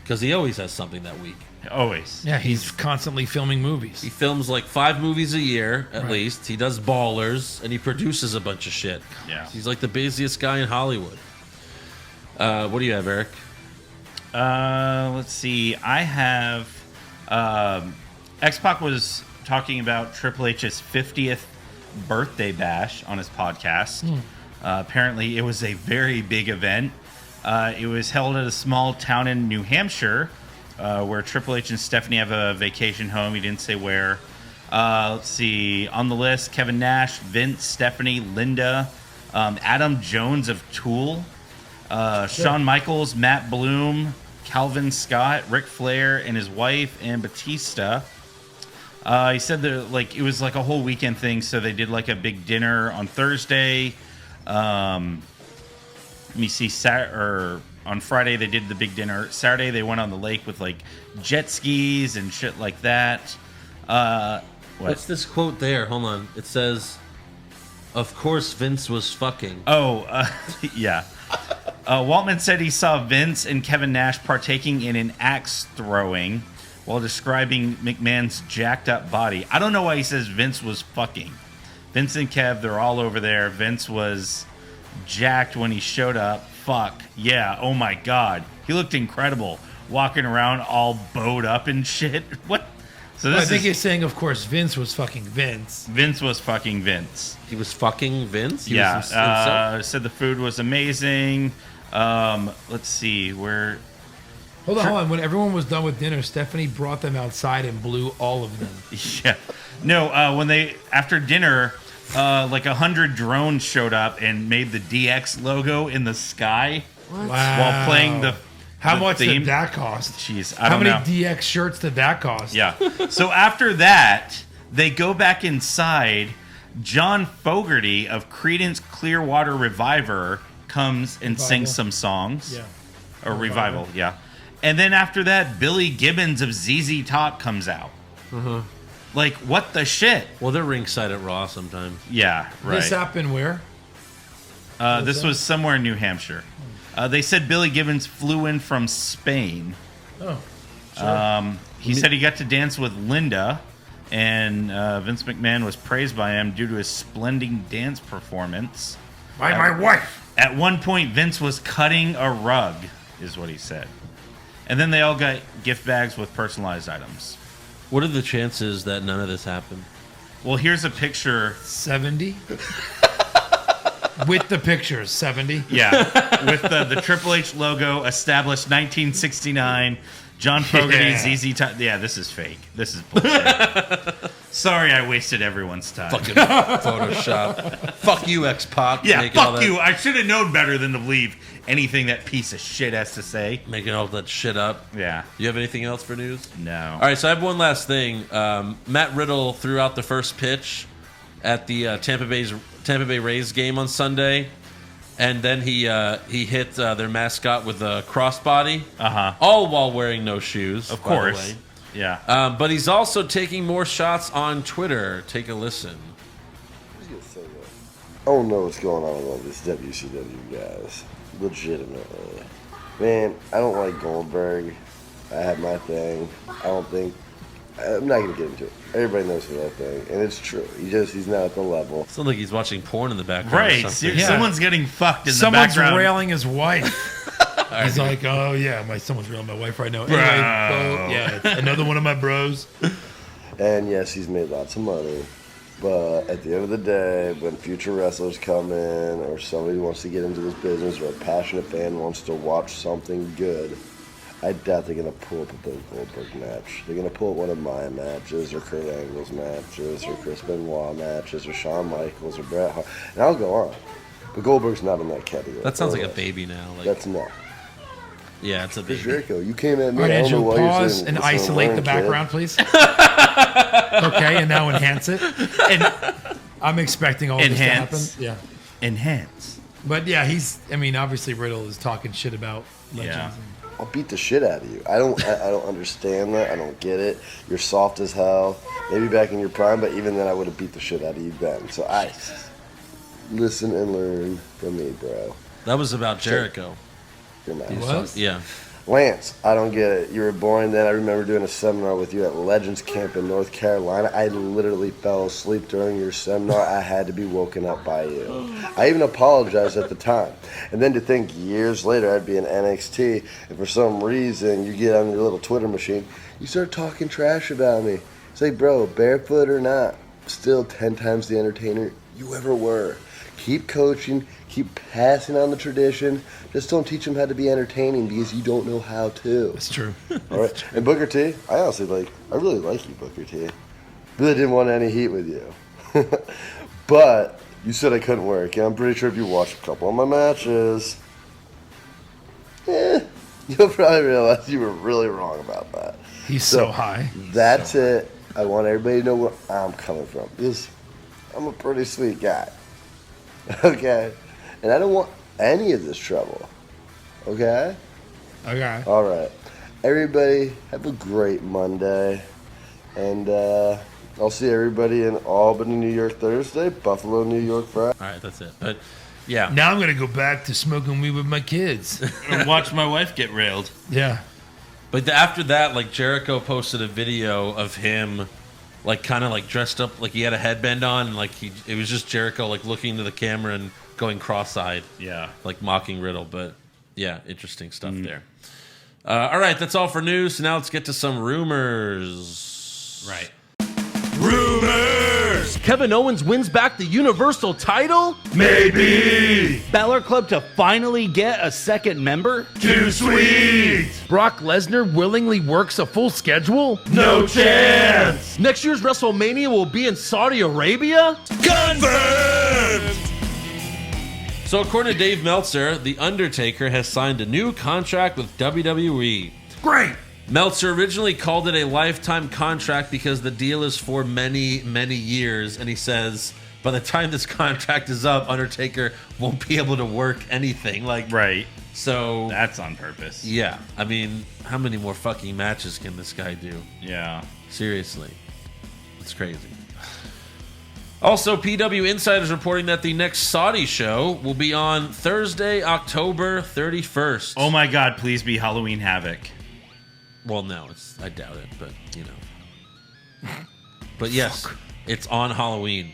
Because he always has something that week. Always. Yeah, he's constantly filming movies. He films like 5 movies a year, at least. He does Ballers, and he produces a bunch of shit. Yeah. He's like the busiest guy in Hollywood. What do you have, Eric? Let's see. I have... X-Pac was talking about Triple H's 50th birthday bash on his podcast. Apparently, it was a very big event. It was held at a small town in New Hampshire where Triple H and Stephanie have a vacation home. He didn't say where. Let's see. On the list, Kevin Nash, Vince, Stephanie, Linda, Adam Jones of Tool, Shawn Michaels, Matt Bloom, Calvin Scott, Ric Flair and his wife, and Batista. He said that it was like a whole weekend thing, so they did like a big dinner on Thursday. Let me see. On Friday they did the big dinner. Saturday they went on the lake with like jet skis and shit like that. What's this quote there? Hold on. It says, "Of course Vince was fucking." Oh, yeah. Waltman said he saw Vince and Kevin Nash partaking in an axe throwing while describing McMahon's jacked up body. I don't know why he says Vince was fucking. Vince and Kev, they're all over there. Vince was jacked when he showed up. Fuck. Yeah. Oh my God. He looked incredible. Walking around all bowed up and shit. What? So I think he's saying, of course, Vince was fucking Vince. Vince was fucking Vince. He was fucking Vince? He Yeah. was himself? Said the food was amazing. Let's see. Where... Hold on. When everyone was done with dinner, Stephanie brought them outside and blew all of them. Yeah. No, when they... After dinner... like 100 drones showed up and made the DX logo in the sky while playing the How much theme. did that cost? Jeez, How many DX shirts did that cost? Yeah. So after that, they go back inside. John Fogerty of Creedence Clearwater Revival comes and sings some songs. Yeah. Or Revival, yeah. And then after that, Billy Gibbons of ZZ Top comes out. Like, what the shit? Well, they're ringside at Raw sometimes. Yeah, right. This happened where? This was somewhere in New Hampshire. They said Billy Gibbons flew in from Spain. Oh, sure. He said he got to dance with Linda, and Vince McMahon was praised by him due to his splendid dance performance. By my wife. At one point, Vince was cutting a rug, is what he said. And then they all got gift bags with personalized items. What are the chances that none of this happened? Well, here's a picture. 70? With the pictures, 70? Yeah, with the Triple H logo, established 1969. John Fogerty, ZZ Top. Yeah, this is fake. This is bullshit. Sorry I wasted everyone's time. Fucking Photoshop. Fuck you, X-Pac. Yeah, making all fuck that- you. I should have known better than to believe anything that piece of shit has to say. Making all that shit up. Yeah. You have anything else for news? No. All right, so I have one last thing. Matt Riddle threw out the first pitch at the Tampa Bay Rays game on Sunday, and then he hit their mascot with a crossbody, all while wearing no shoes. Of by the course. way. Yeah. But he's also taking more shots on Twitter. Take a listen. I don't know what's going on with all this WCW guys. Legitimately. Man, I don't like Goldberg. I have my thing. I'm not going to get into it. Everybody knows what I think. And it's true. He's not at the level. Sounds like he's watching porn in the background. Right. Or something. Yeah. Someone's getting fucked in Someone's the background. railing his wife. He's like, oh, yeah, someone's railing my wife right now. Anyway, yeah, it's another one of my bros. And yes, he's made lots of money. But at the end of the day, when future wrestlers come in, or somebody wants to get into this business, or a passionate fan wants to watch something good, I doubt they're going to pull up a Bill Goldberg match. They're going to pull up one of my matches, or Kurt Angle's matches, or Chris Benoit matches, or Shawn Michaels, or Bret Hart. And I'll go on. But Goldberg's not in that category. That sounds like a baby now. Like, that's not. Yeah, it's a Chris baby. Jericho, you came at me. All right, I don't know Andrew, why you're pause saying and listen, isolate learn, the kid. background, please. Okay, and now enhance it. And I'm expecting all Enhance. this to happen. Yeah. Enhance. But yeah, obviously Riddle is talking shit about legends. Yeah. I'll beat the shit out of you. I don't understand that. I don't get it. You're soft as hell. Maybe back in your prime, but even then I would have beat the shit out of you then. So I listen and learn from me, bro. That was about Jericho. You're not. Was? Yeah. Lance, I don't get it. You were born then. I remember doing a seminar with you at Legends Camp in North Carolina. I literally fell asleep during your seminar. I had to be woken up by you. I even apologized at the time. And then to think years later I'd be in NXT, and for some reason you get on your little Twitter machine, you start talking trash about me. It's like, bro, barefoot or not, still 10 times the entertainer you ever were. Keep coaching, keep passing on the tradition. Just don't teach them how to be entertaining because you don't know how to. That's true. All right. And Booker T, I really like you, Booker T. Really didn't want any heat with you. But you said I couldn't work. And I'm pretty sure if you watched a couple of my matches, you'll probably realize you were really wrong about that. He's so high. That's it. I want everybody to know where I'm coming from. Because I'm a pretty sweet guy. Okay? And I don't want any of this trouble. Okay? Okay. All right. Everybody, have a great Monday. And I'll see everybody in Albany, New York Thursday, Buffalo, New York Friday. All right, that's it. But yeah. Now I'm going to go back to smoking weed with my kids. And watch my wife get railed. Yeah. But after that, like, Jericho posted a video of him, like, kind of like dressed up, like he had a headband on, and like it was just Jericho like looking into the camera and going cross-eyed, Yeah. like mocking Riddle. But yeah, interesting stuff there. All right, that's all for news. So now let's get to some rumors. Right. Rumors! Kevin Owens wins back the Universal title? Maybe! Balor Club to finally get a second member? Too sweet! Brock Lesnar willingly works a full schedule? No chance! Next year's WrestleMania will be in Saudi Arabia? Confirmed! So according to Dave Meltzer, The Undertaker has signed a new contract with WWE. Great. Meltzer originally called it a lifetime contract because the deal is for many, many years. And he says, by the time this contract is up, Undertaker won't be able to work anything. Like, Right. So That's on purpose. yeah, I mean, how many more fucking matches can this guy do? Yeah. Seriously. It's crazy. Also, PW Insider is reporting that the next Saudi show will be on Thursday, October 31st. Oh my God, please be Halloween Havoc. Well, no, I doubt it, but, you know. But yes, it's on Halloween.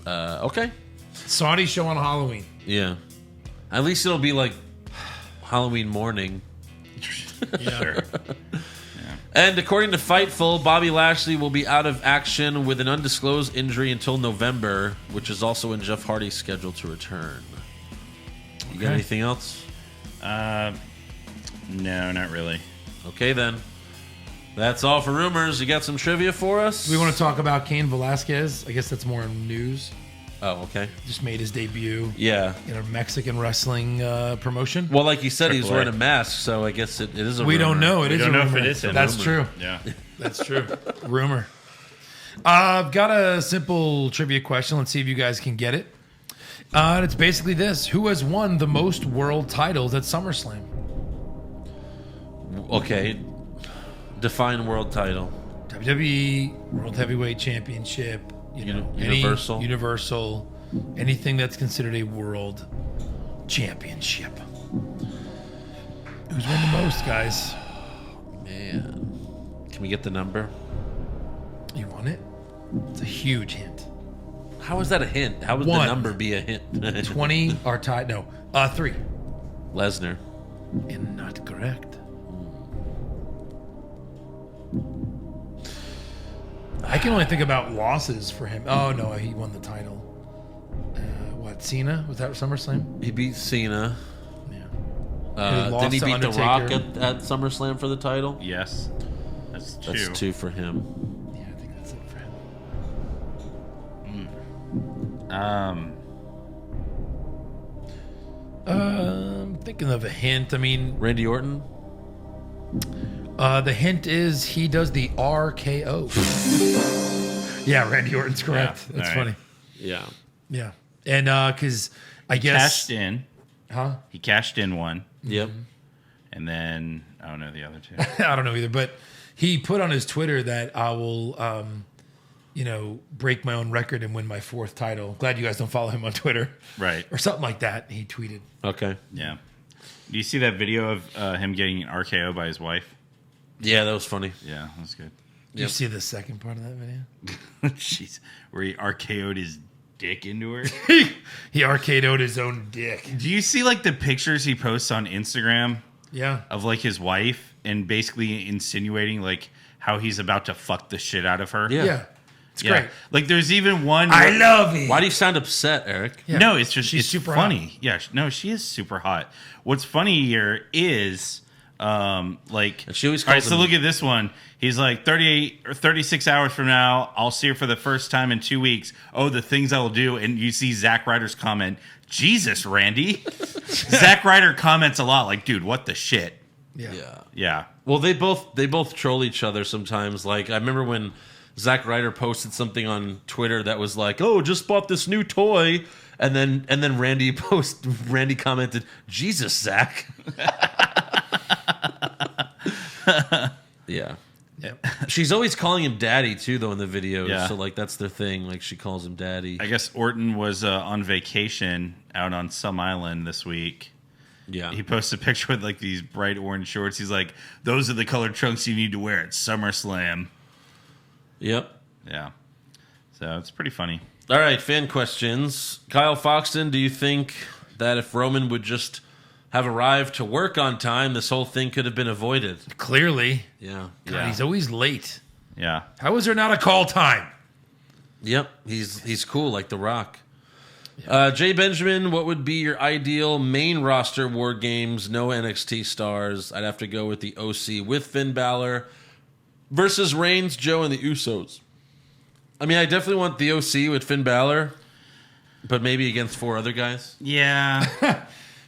Yeah. Okay. Saudi show on Halloween. Yeah. At least it'll be like Halloween morning. Sure. And according to Fightful, Bobby Lashley will be out of action with an undisclosed injury until November, which is also when Jeff Hardy's scheduled to return. You got anything else? No, not really. Okay, then. That's all for rumors. You got some trivia for us? We want to talk about Cain Velasquez. I guess that's more news. Oh, okay. Just made his debut Yeah. in a Mexican wrestling promotion. Well, like you said, he was Triple A. wearing a mask, so I guess it is a We rumor. don't know. We It is don't a know if rumor. it is a That's rumor. true. Yeah. That's true. Rumor. I've got a simple trivia question. Let's see if you guys can get it. And it's basically this. Who has won the most world titles at SummerSlam? Okay. Define world title. WWE World Heavyweight Championship. Universal. Universal. Anything that's considered a world championship. Who's won the most, guys? Man. Can we get the number? You want it? It's a huge hint. How is that a hint? How would the One. number be a hint? 20 are tied. No. 3. Lesnar. And not correct. I can only think about losses for him. Oh no, he won the title. What, Cena? Was that SummerSlam? He beat Cena. Yeah. Did he beat The Rock Undertaker. at SummerSlam for the title? Yes. That's 2. That's 2 for him. Yeah, I think that's it for him. I'm thinking of a hint. I mean, Randy Orton? the hint is he does the RKO. Yeah, Randy Orton's correct. Yeah, That's all right. funny. Yeah. Yeah. And because I guess. Cashed in. Huh? He cashed in one. Yep. And then, I don't know the other 2. I don't know either, but he put on his Twitter that I will, break my own record and win my 4th title. Glad you guys don't follow him on Twitter. Right. Or something like that. He tweeted. Okay. Yeah. Do you see that video of him getting RKO by his wife? Yeah, that was funny. Yeah, that was good. Did you see the second part of that video? Jeez. Where he RKO'd his dick into her? He RKO'd his own dick. Do you see like the pictures he posts on Instagram Yeah. of like his wife and basically insinuating like how he's about to fuck the shit out of her? Yeah. It's Yeah. great. Like there's even one. I love it. Why do you sound upset, Eric? Yeah. No, it's just She's it's super funny. hot. Yeah, no, she is super hot. What's funny here is like And she always all right, calls so him- look at this one. He's like 38 or 36 hours from now, I'll see her for the first time in 2 weeks. Oh, the things I will do. And you see Zack Ryder's comment, Jesus, Randy. Zack Ryder comments a lot like, dude, what the shit? Yeah. Yeah. Well, they both troll each other sometimes. Like I remember when Zack Ryder posted something on Twitter that was like, "Oh, just bought this new toy," and then Randy commented, "Jesus, Zack." Yeah. Yep. She's always calling him daddy too, though, in the videos. Yeah. So like that's their thing. Like she calls him daddy. I guess Orton was on vacation out on some island this week. Yeah. He posted a picture with like these bright orange shorts. He's like, those are the colored trunks you need to wear at SummerSlam. Yep. Yeah. So it's pretty funny. All right, fan questions. Kyle Foxton, do you think that if Roman would just have arrived to work on time, this whole thing could have been avoided? Clearly. Yeah. God, Yeah. he's always late. Yeah. How is there not a call time? Yep. He's cool like The Rock. Jay Benjamin, what would be your ideal main roster War Games, no NXT stars? I'd have to go with the OC with Finn Balor versus Reigns, Joe, and the Usos. I mean, I definitely want the OC with Finn Balor, but maybe against 4 other guys. Yeah.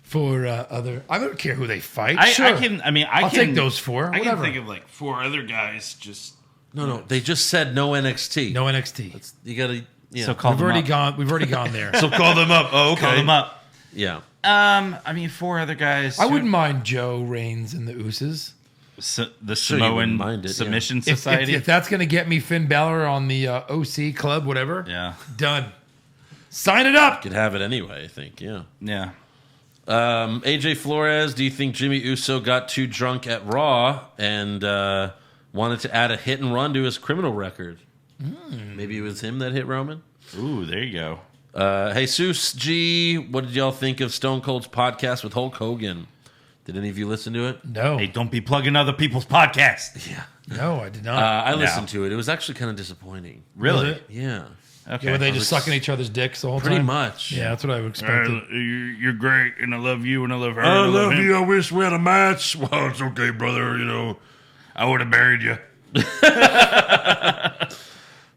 For other, I don't care who they fight. I Sure. I'll take those 4. I Whatever. can think of like 4 other guys just. No, they just said no NXT. No NXT. You gotta, yeah. So call We've them already up. gone there. So call them up. Oh, okay. Call them up. Yeah. I mean, 4 other guys. I wouldn't mind Joe, Reigns, and the Usos. The Sure you wouldn't Samoan mind it, yeah. Submission If Society. if that's going to get me Finn Balor on the OC club, whatever, Yeah. done. Sign it up. Could have it anyway, I think. Yeah. Yeah. AJ Flores, do you think Jimmy Uso got too drunk at Raw and wanted to add a hit and run to his criminal record? Maybe it was him that hit Roman? Ooh, there you go. Jesus G, what did y'all think of Stone Cold's podcast with Hulk Hogan? Did any of you listen to it? No, Hey, don't be plugging other people's podcasts. Yeah. no, I did not. I listened to it. It was actually kind of disappointing. Really? Was it? Yeah. Okay. Were they just sucking each other's dicks the whole Pretty time? much. Yeah, that's what I would expect. You're great, and I love you, and I love her. I and love him. you. I wish we had a match. Well, it's okay, brother. You know, I would have buried you.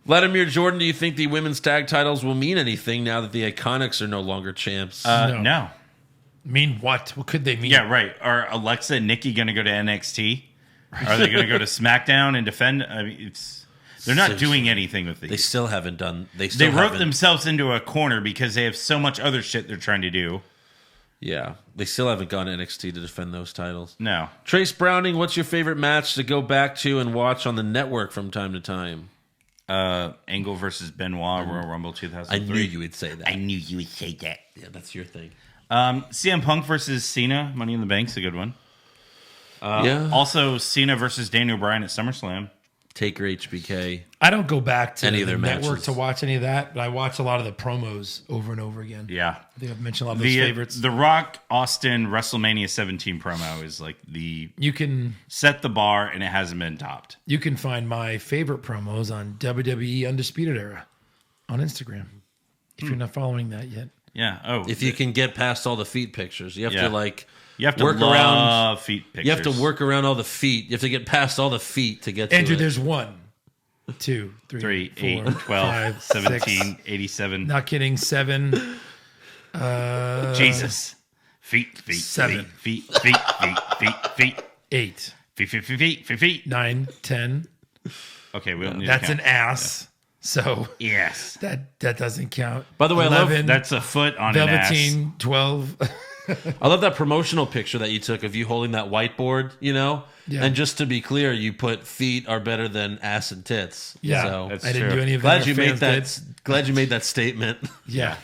Vladimir Jordan, do you think the women's tag titles will mean anything now that the Iconics are no longer champs? No. Mean what? What could they mean? Yeah, right. Are Alexa and Nikki going to go to NXT? Are they going to go to SmackDown and defend? I mean, they're not doing anything with these. They still haven't done. They They wrote haven't- themselves into a corner because they have so much other shit they're trying to do. Yeah, they still haven't gone to NXT to defend those titles. No. Trace Browning, what's your favorite match to go back to and watch on the network from time to time? Angle versus Benoit, Royal Rumble 2003. I knew you would say that. I knew you would say that. Yeah, that's your thing. CM Punk versus Cena, Money in the Bank's a good one. Yeah. Also, Cena versus Daniel Bryan at SummerSlam. Taker HBK. I don't go back to Any of the their network matches. to watch any of that, but I watch a lot of the promos over and over again. Yeah. I think I've mentioned a lot of those favorites. The Rock Austin WrestleMania 17 promo is like You can set the bar, and it hasn't been topped. You can find my favorite promos on WWE Undisputed Era on Instagram. If you're not following that yet. Yeah. Oh, If you can get past all the feet pictures, you have to like you have to work love around feet pictures. You have to work around all the feet. You have to get past all the feet to get to Andrew, it. there's 1, 2, 3, 3, 4, 8, 12, 5, 17, 6, 87. not kidding, 7. Jesus. Feet, 7. feet. 8, Feet. 9, 10. Okay, we don't need That's to an count. ass. So Yes. that doesn't count. By the way, 11, That's a foot on an ass. Velveteen, 12. I love that promotional picture that you took of you holding that whiteboard, you know? Yeah. And just to be clear, you put feet are better than ass and tits. Yeah, So That's I didn't true. do any of that. glad Our you made fans that. did. Glad you made that statement. Yeah.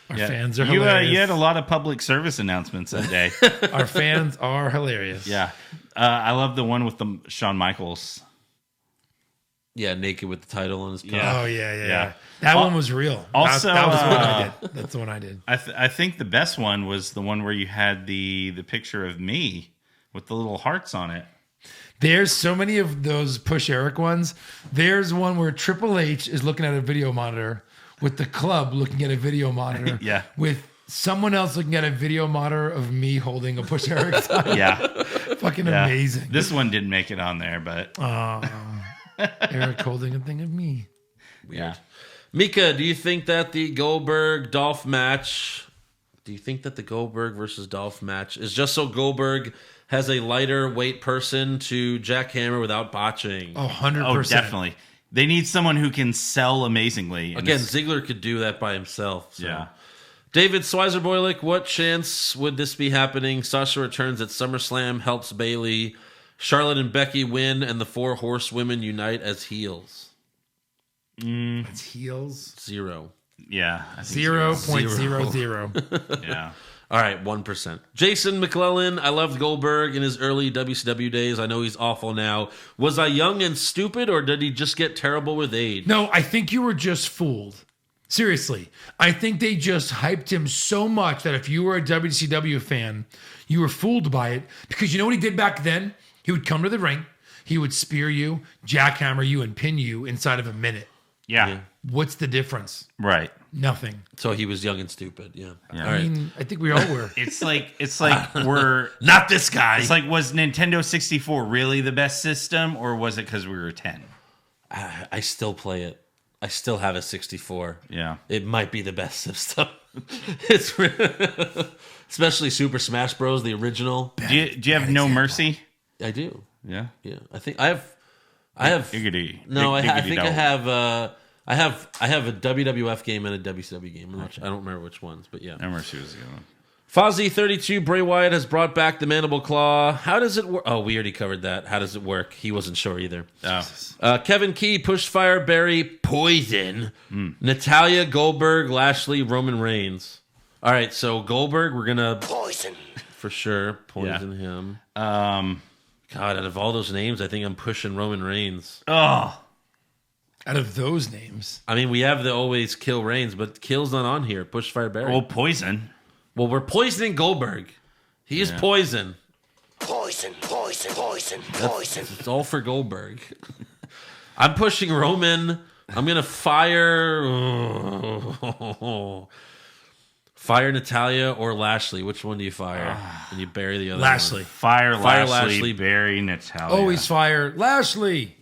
Our Yeah. fans are you hilarious. you had a lot of public service announcements that day. Our fans are hilarious. Yeah. I love the one with the Shawn Michaels. Yeah, naked with the title on his coat. Yeah. Oh yeah. Yeah. That one was real. Also, that was the one I did. That's the one I did. I think the best one was the one where you had the picture of me with the little hearts on it. There's so many of those Push Eric ones. There's one where Triple H is looking at a video monitor with the club looking at a video monitor. Yeah. With someone else looking at a video monitor of me holding a Push Eric sign. Yeah. Fucking Yeah. amazing. This one didn't make it on there, but Eric holding a thing of me. yeah. Mika, do you think that the Goldberg Dolph match? Do you think that the Goldberg versus Dolph match is just so Goldberg has a lighter weight person to jackhammer without botching? Oh, 100%. Oh, definitely. They need someone who can sell amazingly. And Again, it's- Ziggler could do that by himself. So. Yeah. David Swizerboylik, what chance would this be happening? Sasha returns at SummerSlam, helps Bayley. Charlotte and Becky win, and the 4 horsewomen unite as heels. It's heels. 0. Yeah. I think 0.00. Yeah. All right, 1%. Jason McClellan, I loved Goldberg in his early WCW days. I know he's awful now. Was I young and stupid, or did he just get terrible with age? No, I think you were just fooled. Seriously. I think they just hyped him so much that if you were a WCW fan, you were fooled by it. Because you know what he did back then? He would come to the ring, he would spear you, jackhammer you, and pin you inside of a minute. Yeah. What's the difference? Right. Nothing. So he was young and stupid, yeah. Yeah. All I right. mean, I think we all were. It's like we're Not this guy. It's like, was Nintendo 64 really the best system, or was it because we were 10? I still play it. I still have a 64. Yeah. It might be the best system. It's especially Super Smash Bros. The original. Do you have No Mercy? I do. Yeah. Yeah, I think I have. Diggity. No, I Diggity think I dog. have. I have a WWF game and a WCW game. I don't remember which ones, but yeah. No Mercy was the other one. Fozzy 32 Bray Wyatt has brought back the mandible claw. How does it work? Oh, we already covered that. How does it work? He wasn't sure either. Oh. Kevin Key, Push Fire, Barry, Poison, Natalia, Goldberg, Lashley, Roman Reigns. All right, so Goldberg, we're gonna Poison. for sure poison him. God, out of all those names, I think I'm pushing Roman Reigns. Oh. Out of those names. I mean, we have the always kill Reigns, but kill's not on here. Push Fire, Barry. Well, Poison. Well, we're poisoning Goldberg. He is poison. Poison. It's all for Goldberg. I'm pushing Roman. I'm going to fire Natalia or Lashley. Which one do you fire? And you bury the other Lashley. one. Fire Lashley, Lashley. Barry Natalia. Always fire Lashley.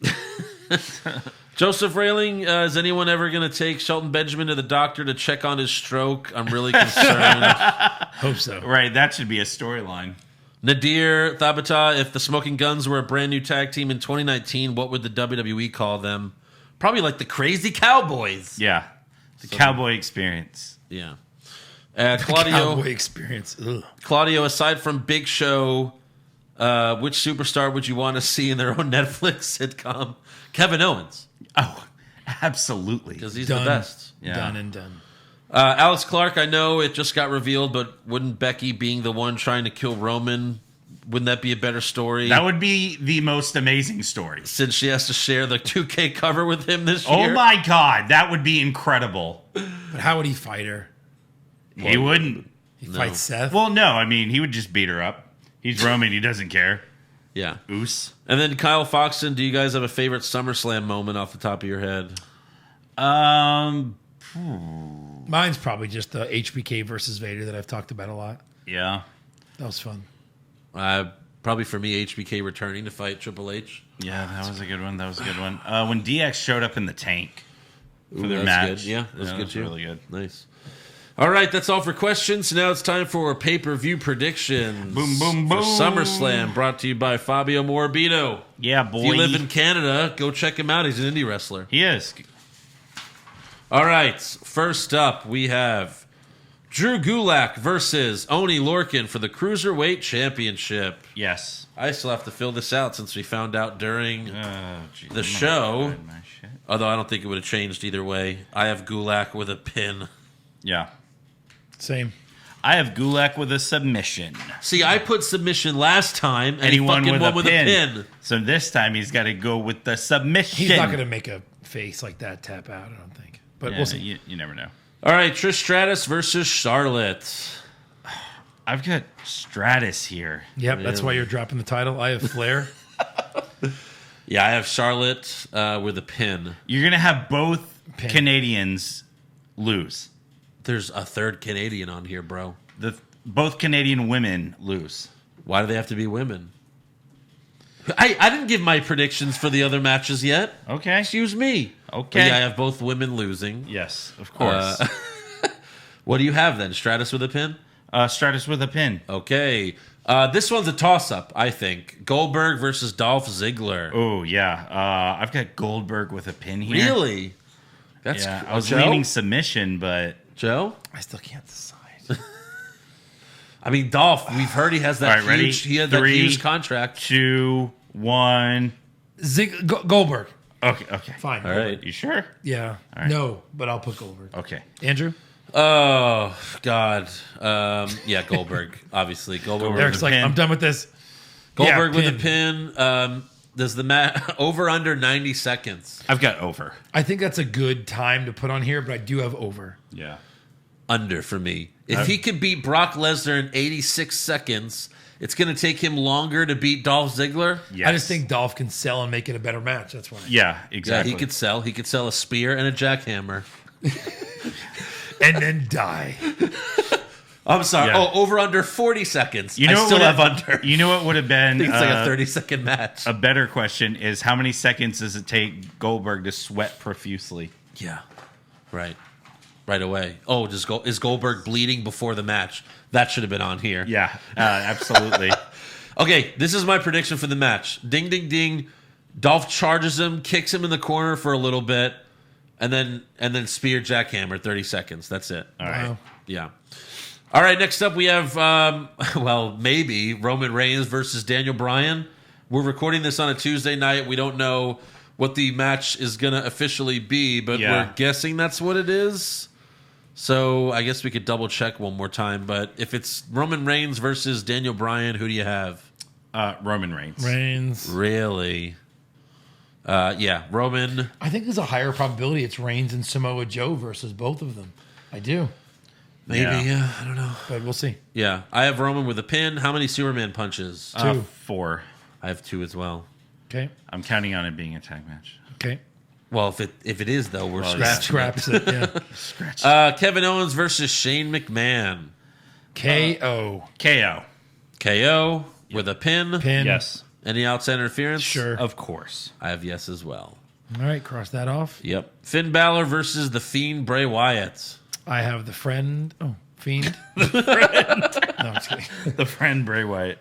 Joseph Railing, is anyone ever going to take Shelton Benjamin to the doctor to check on his stroke? I'm really concerned. Hope so. Right, that should be a storyline. Nadir Thabata, if the Smoking Guns were a brand new tag team in 2019, what would the WWE call them? Probably like the Crazy Cowboys. Yeah. The Cowboy Experience. Yeah. Claudio, Cowboy experience. Ugh. Claudio, aside from Big Show, which superstar would you want to see in their own Netflix sitcom? Kevin Owens. Oh, absolutely. Because he's Done. the best. Yeah. Done and done. Alex Clark, I know it just got revealed, but wouldn't Becky being the one trying to kill Roman Wouldn't that be a better story? That would be the most amazing story. Since she has to share the 2K cover with him this Oh year. my God, that would be incredible. But how would he fight her? He wouldn't. He fights Seth? Well, no, I mean, he would just beat her up. He's Roman, he doesn't care. Yeah. Oos. And then Kyle Foxton, do you guys have a favorite SummerSlam moment off the top of your head? Mine's probably just the HBK versus Vader that I've talked about a lot. Yeah. That was fun. Probably for me, HBK returning to fight Triple H. Yeah, that was a good one. When DX showed up in the tank for their That's match. good. Yeah, that's good too. Really good. Nice. All right, that's all for questions. So now it's time for pay-per-view predictions. Boom, boom, For boom. SummerSlam, brought to you by Fabio Morabito. Yeah, boy. If you live in Canada, go check him out. He's an indie wrestler. He is. All right, first up, we have Drew Gulak versus Oney Lorcan for the Cruiserweight Championship. Yes. I still have to fill this out since we found out during Geez, the I'm show. not my shit. Although I don't think it would have changed either way. I have Gulak with a pin. Yeah. Same. I have Gulak with a submission. See, I put submission last time, and And he he won fucking with, won a, with pin. a pin. So this time he's got to go with the submission. He's not going to make a face like that tap out, I don't think. But we'll see. You never know. All right, Trish Stratus versus Charlotte. I've got Stratus here. Yep, that's why you're dropping the title. I have Flair. Yeah, I have Charlotte with a pin. You're going to have both Canadians lose. There's a third Canadian on here, bro. Both Canadian women lose. Why do they have to be women? I didn't give my predictions for the other matches yet. Okay. Excuse me. Okay. But yeah, I have both women losing. Yes, of course. What do you have then? Stratus with a pin? Stratus with a pin. Okay. This one's a toss-up, I think. Goldberg versus Dolph Ziggler. Oh, yeah. I've got Goldberg with a pin here. Really? That's Yeah, I was Joe? leaning submission, but... Joe? I still can't decide. I mean, Dolph, we've heard he has that All right, ready? huge, he had that 3, huge contract. 2, 1... Goldberg. Okay. Fine. All right. You sure? Yeah. right. No, but I'll put Goldberg. Okay. Andrew? Oh, God. Yeah, Goldberg, obviously. Goldberg with Eric's a like, pin. I'm done with this. Goldberg Yeah, with a pin. Does the match over under 90 seconds? I've got over. I think that's a good time to put on here, but I do have over. Yeah. Under for me. If he could beat Brock Lesnar in 86 seconds, it's going to take him longer to beat Dolph Ziggler. Yes. I just think Dolph can sell and make it a better match. That's why. Yeah, Yeah, exactly. he could sell. He could sell a spear and a jackhammer. And then die. I'm sorry. Yeah. Oh, over under 40 seconds. You know I what still would've- have under. You know what would have I been think it's like a 30-second match. a better question is how many seconds does it take Goldberg to sweat profusely? Yeah. Right away. Oh, is Goldberg bleeding before the match? That should have been on here. Yeah, absolutely. Okay, this is my prediction for the match. Ding, ding, ding. Dolph charges him, kicks him in the corner for a little bit, and then spear jackhammer 30 seconds. That's it. All right. Wow. Yeah. All right, next up we have, maybe Roman Reigns versus Daniel Bryan. We're recording this on a Tuesday night. We don't know what the match is going to officially be, but Yeah. we're guessing that's what it is. So I guess we could double check one more time. But if it's Roman Reigns versus Daniel Bryan, who do you have? Roman Reigns. Reigns. Really? Yeah, Roman. I think there's a higher probability it's Reigns and Samoa Joe versus both of them. I do. Maybe, yeah, I don't know. But we'll see. Yeah, I have Roman with a pin. How many Superman punches? 2. 4. I have 2 as well. Okay. I'm counting on it being a tag match. Okay. Well, if it is, though, we're Well, scratching it. Scraps it. Yeah. Kevin Owens versus Shane McMahon. KO. KO. KO with a pin. Pin. Yes. Any outside interference? Sure. Of course. I have yes as well. All right. Cross that off. Yep. Finn Balor versus The Fiend Bray Wyatt. I have the friend. Oh, Fiend. No, I'm just kidding. The friend Bray Wyatt.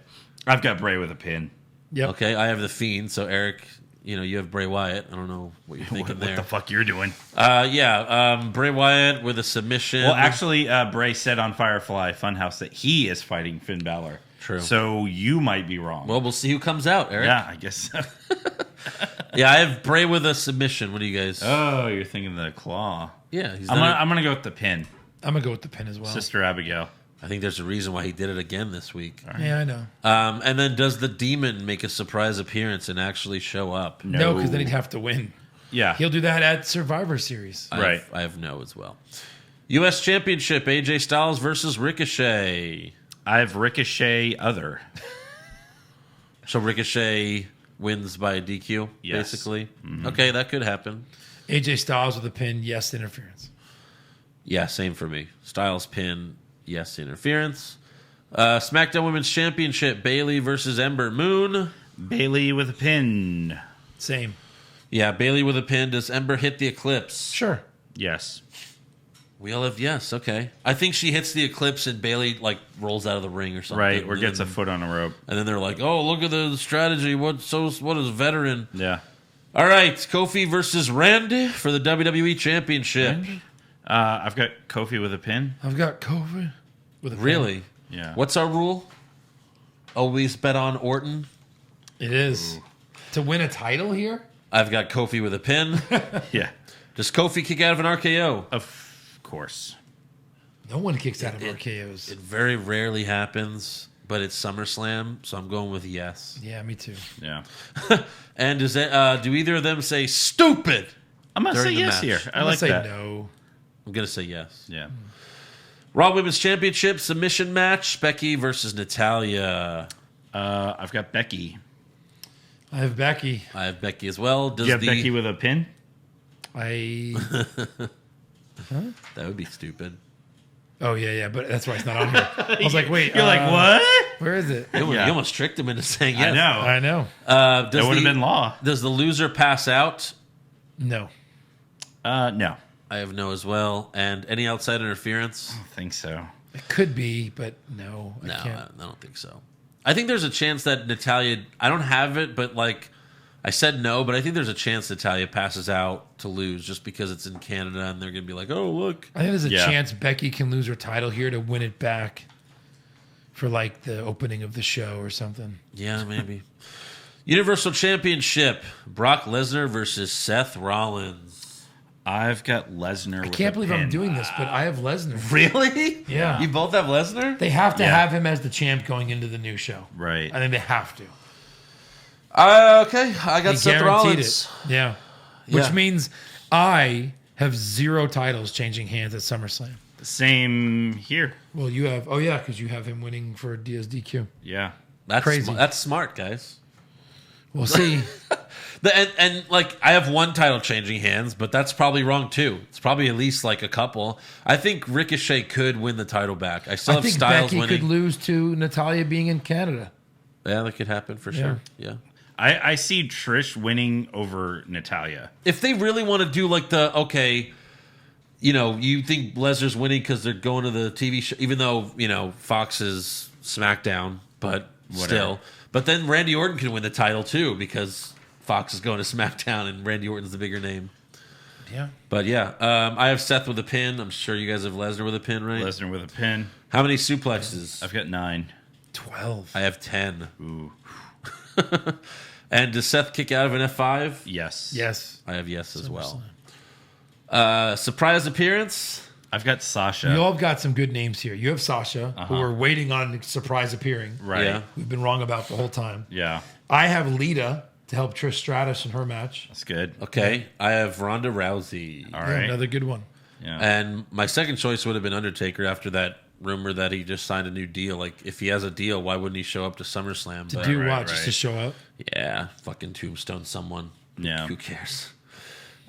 I've got Bray with a pin. Yep. Okay, I have The Fiend. So, Eric, you have Bray Wyatt. I don't know what you're thinking What there. the fuck you're doing? Bray Wyatt with a submission. Well, actually, Bray said on Firefly Funhouse that he is fighting Finn Balor. True. So you might be wrong. Well, we'll see who comes out, Eric. yeah, I guess so. Yeah, I have Bray with a submission. What do you guys? Oh, you're thinking the claw. Yeah, he's I'm done gonna go with the pin. I'm going to go with the pin as well. Sister Abigail. I think there's a reason why he did it again this week. Yeah, I know. And then does the Demon make a surprise appearance and actually show up? No, because then he'd have to win. Yeah. He'll do that at Survivor Series. Right. I have no as well. U.S. Championship, AJ Styles versus Ricochet. I have Ricochet other. So Ricochet wins by DQ, Yes. basically? Okay, that could happen. AJ Styles with a pin, yes, interference. Yeah, same for me. Styles pin, yes, interference. SmackDown Women's Championship, Bayley versus Ember Moon. Bailey with a pin. Same. Yeah, Bayley with a pin. Does Ember hit the Eclipse? Sure. Yes. We all have yes. Okay. I think she hits the Eclipse and Bayley like rolls out of the ring or something. Right, or gets a foot on a rope. And then they're like, "Oh, look at the strategy. What is veteran?" Yeah. All right, Kofi versus Randy for the WWE Championship. I've got Kofi with a pin. I've got Kofi with a pin. Really? Yeah. What's our rule? Always bet on Orton. It is. To win a title here? I've got Kofi with a pin. Yeah. Does Kofi kick out of an RKO? Of course. No one kicks out of RKOs. It very rarely happens, but it's SummerSlam, so I'm going with yes. Yeah, me too. Yeah. And does that, do either of them say stupid? I'm going to say during the yes match? here. I I'm like gonna that. say no. I'm going to say yes. Yeah. Raw Women's Championship submission match, Becky versus Natalya. I've got Becky. I have Becky. I have Becky as well. Does Do you have Becky with a pin? That would be stupid. Oh, yeah, but that's why it's not on here. I was like, wait. You're like, what? Where is it? You almost tricked him into saying yes. I know. I know. That would have been law. Does the loser pass out? No. No. I have no as well. And any outside interference? I don't think so. It could be, but no. No, I can't. I don't think so. I think there's a chance that Natalya, I don't have it, but like I said no, but I think there's a chance Natalya passes out to lose just because it's in Canada and they're going to be like, oh, look. I think there's a Yeah. chance Becky can lose her title here to win it back for like the opening of the show or something. Yeah, maybe. Universal Championship, Brock Lesnar versus Seth Rollins. I've got Lesnar I with can't a believe pin. I'm doing this, but I have Lesnar. Really? Yeah. You both have Lesnar? They have to Yeah. have him as the champ going into the new show. Right. I think they have to. Okay, I got They Seth guaranteed Rollins. it. Yeah. Which Yeah. means I have 0 titles changing hands at SummerSlam. Same here. Well, you have, oh yeah, because you have him winning for DQ. Yeah. That's Crazy. That's smart, guys. We'll see. And like I have one title changing hands, but that's probably wrong too. It's probably at least like a couple. I think Ricochet could win the title back. I still I have think Styles Becky winning. could lose to Natalya being in Canada. Yeah, that could happen for sure. Yeah. I see Trish winning over Natalya. If they really want to do like the okay, you think Lesnar's winning because they're going to the TV show, even though Fox is SmackDown, but still. But then Randy Orton can win the title too because Fox is going to SmackDown and Randy Orton's the bigger name. Yeah. But yeah, I have Seth with a pin. I'm sure you guys have Lesnar with a pin, right? Lesnar with a pin. How many suplexes? I've got 9. 12. I have 10. Ooh. And does Seth kick out of an F5? Yes. Yes. I have yes as well. Surprise appearance? I've got Sasha. We all have got some good names here. You have Sasha, who we're waiting on a surprise appearing. Right. Yeah. We've been wrong about the whole time. Yeah. I have Lita to help Trish Stratus in her match. That's good. Okay. I have Ronda Rousey. All Yeah, right. another good one. Yeah. And my second choice would have been Undertaker after that rumor that he just signed a new deal. Like, if he has a deal, why wouldn't he show up to SummerSlam? To But, do right, what? Just right. to show up? yeah, fucking tombstone someone. Yeah. Who cares?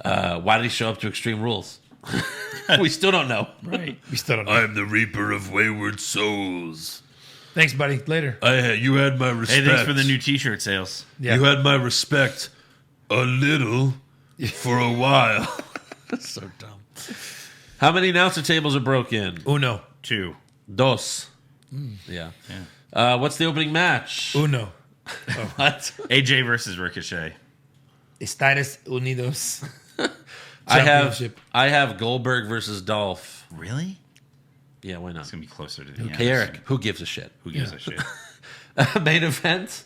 Why did he show up to Extreme Rules? We still don't know. Right. We still don't know. I'm the reaper of wayward souls. Thanks, buddy. Later. You had my respect. Hey, thanks for the new T-shirt sales. Yeah. You had my respect a little for a while. So dumb. How many announcer tables are broken? Uno. 2. Dos. Yeah. What's the opening match? Uno. What? AJ versus Ricochet. Estados Unidos. I Championship. have Goldberg versus Dolph. Really? Yeah, why not? It's going to be closer to the end. Hey, Eric, who gives a shit? Who gives a shit? Main event?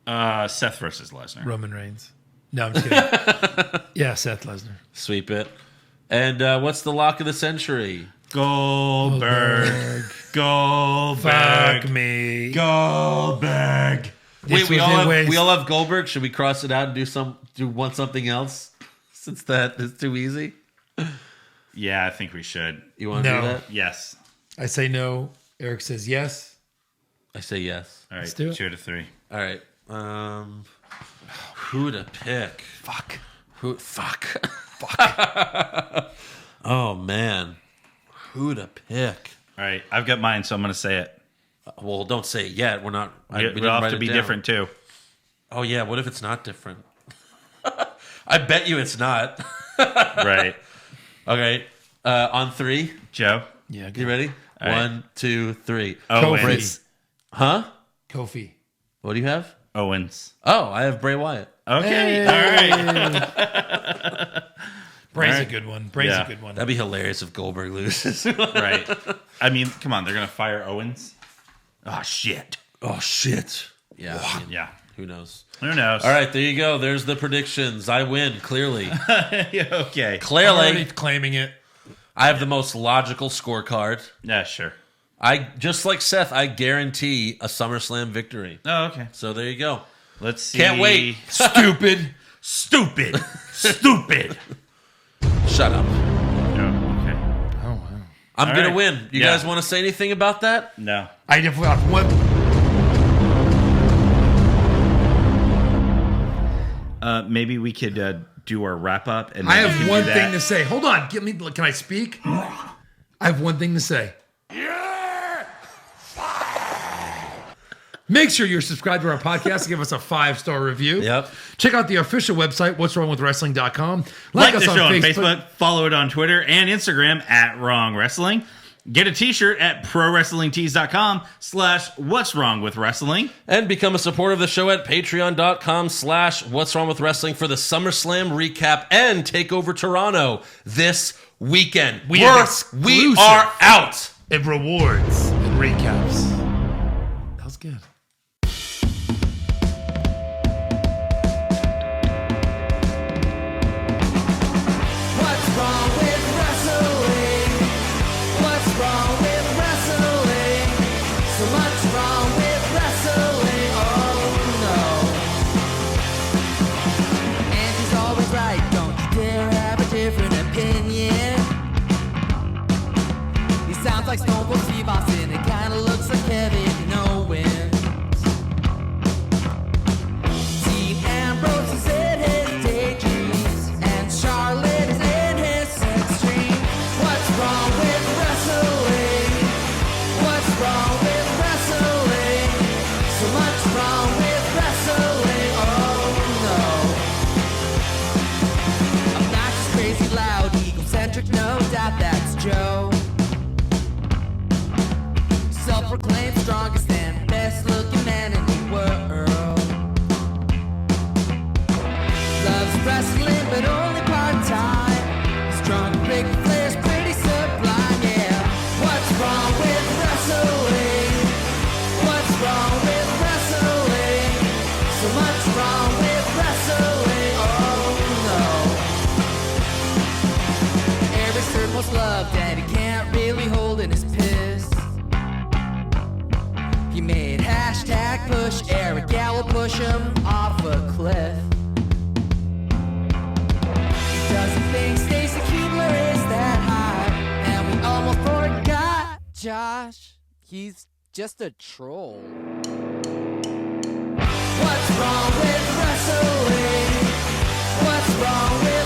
Seth versus Lesnar. Roman Reigns. No, I'm kidding. Yeah, Seth Lesnar. Sweep it. And what's the lock of the century? Goldberg. Goldberg. Fuck me. Goldberg. Wait, we all have Goldberg. Should we cross it out and do something else? Since that is too easy. Yeah, I think we should. You want to do that? Yes. I say no. Eric says yes. I say yes. All right. Let's do it. 2 to 3. All right. Who to pick? Fuck. Fuck. Oh man. Who to pick? All right. I've got mine, so I'm going to say it. Well, don't say it yet. We're not. We'll have to be different too. Oh yeah. What if it's not different? I bet you it's not. Right. Okay. On 3. Joe. Yeah. You ready? All right. 1, 2, 3. Owens. Huh? Kofi. What do you have? Owens. Oh, I have Bray Wyatt. Okay. Hey. All right. Bray's a good one. Bray's a good one. That'd be hilarious if Goldberg loses. Right. I mean, come on. They're going to fire Owens. Oh, shit. Oh, shit. Yeah. I mean, Yeah. who knows? Who knows? All right, there you go. There's the predictions. I win, clearly. Okay. Clearly. Already claiming it. I have the most logical scorecard. Yeah, sure. Just like Seth, I guarantee a SummerSlam victory. Oh, okay. So there you go. Let's see. Can't wait. Stupid. Stupid. Stupid. Shut up. Oh, okay. Oh, wow. I'm All going right. to win. You Yeah. guys want to say anything about that? No. I definitely have one. Maybe we could do our wrap up. And I then we have can one do that. thing to say. Hold on. Can I speak? I have one thing to say. Make sure you're subscribed to our podcast and give us a 5-star review. Yep. Check out the official website, what'swrongwithwrestling.com. Like the show on Facebook, follow it on Twitter and Instagram at Wrong Wrestling. Get a t-shirt at prowrestlingtees.com/What's Wrong with Wrestling. And become a supporter of the show at patreon.com/What's Wrong with Wrestling for the SummerSlam recap and TakeOver Toronto this weekend. We are out. And rewards and recaps. That was good. What's wrong with wrestling? What's wrong with wrestling? So much wrong with wrestling. Oh no. And he's always right. Don't you dare have a different opinion. He sounds like Stone Cold Steve Austin. It kinda looks like Kevin Owens. Dean Ambrose is in his daydreams, and Charlotte is in his sex dream. What's wrong with wrestling? What's wrong with wrestling? So much wrong with wrestling. Oh no. Obnoxious, crazy, loud, egocentric, no doubt that's Joe. Self-proclaimed strongest and best-looking man in the world. Loves wrestling, but only part-time. Strong, big players, pretty sublime, yeah. What's wrong with wrestling? What's wrong with wrestling? So much wrong with wrestling, oh no. Eric's third most loved, and he can't really hold in his piss. He made hashtag push Eric, yeah, we'll push him off a cliff. He doesn't think Stacy Keebler is that high, and we almost forgot Josh. He's just a troll. What's wrong with wrestling? What's wrong with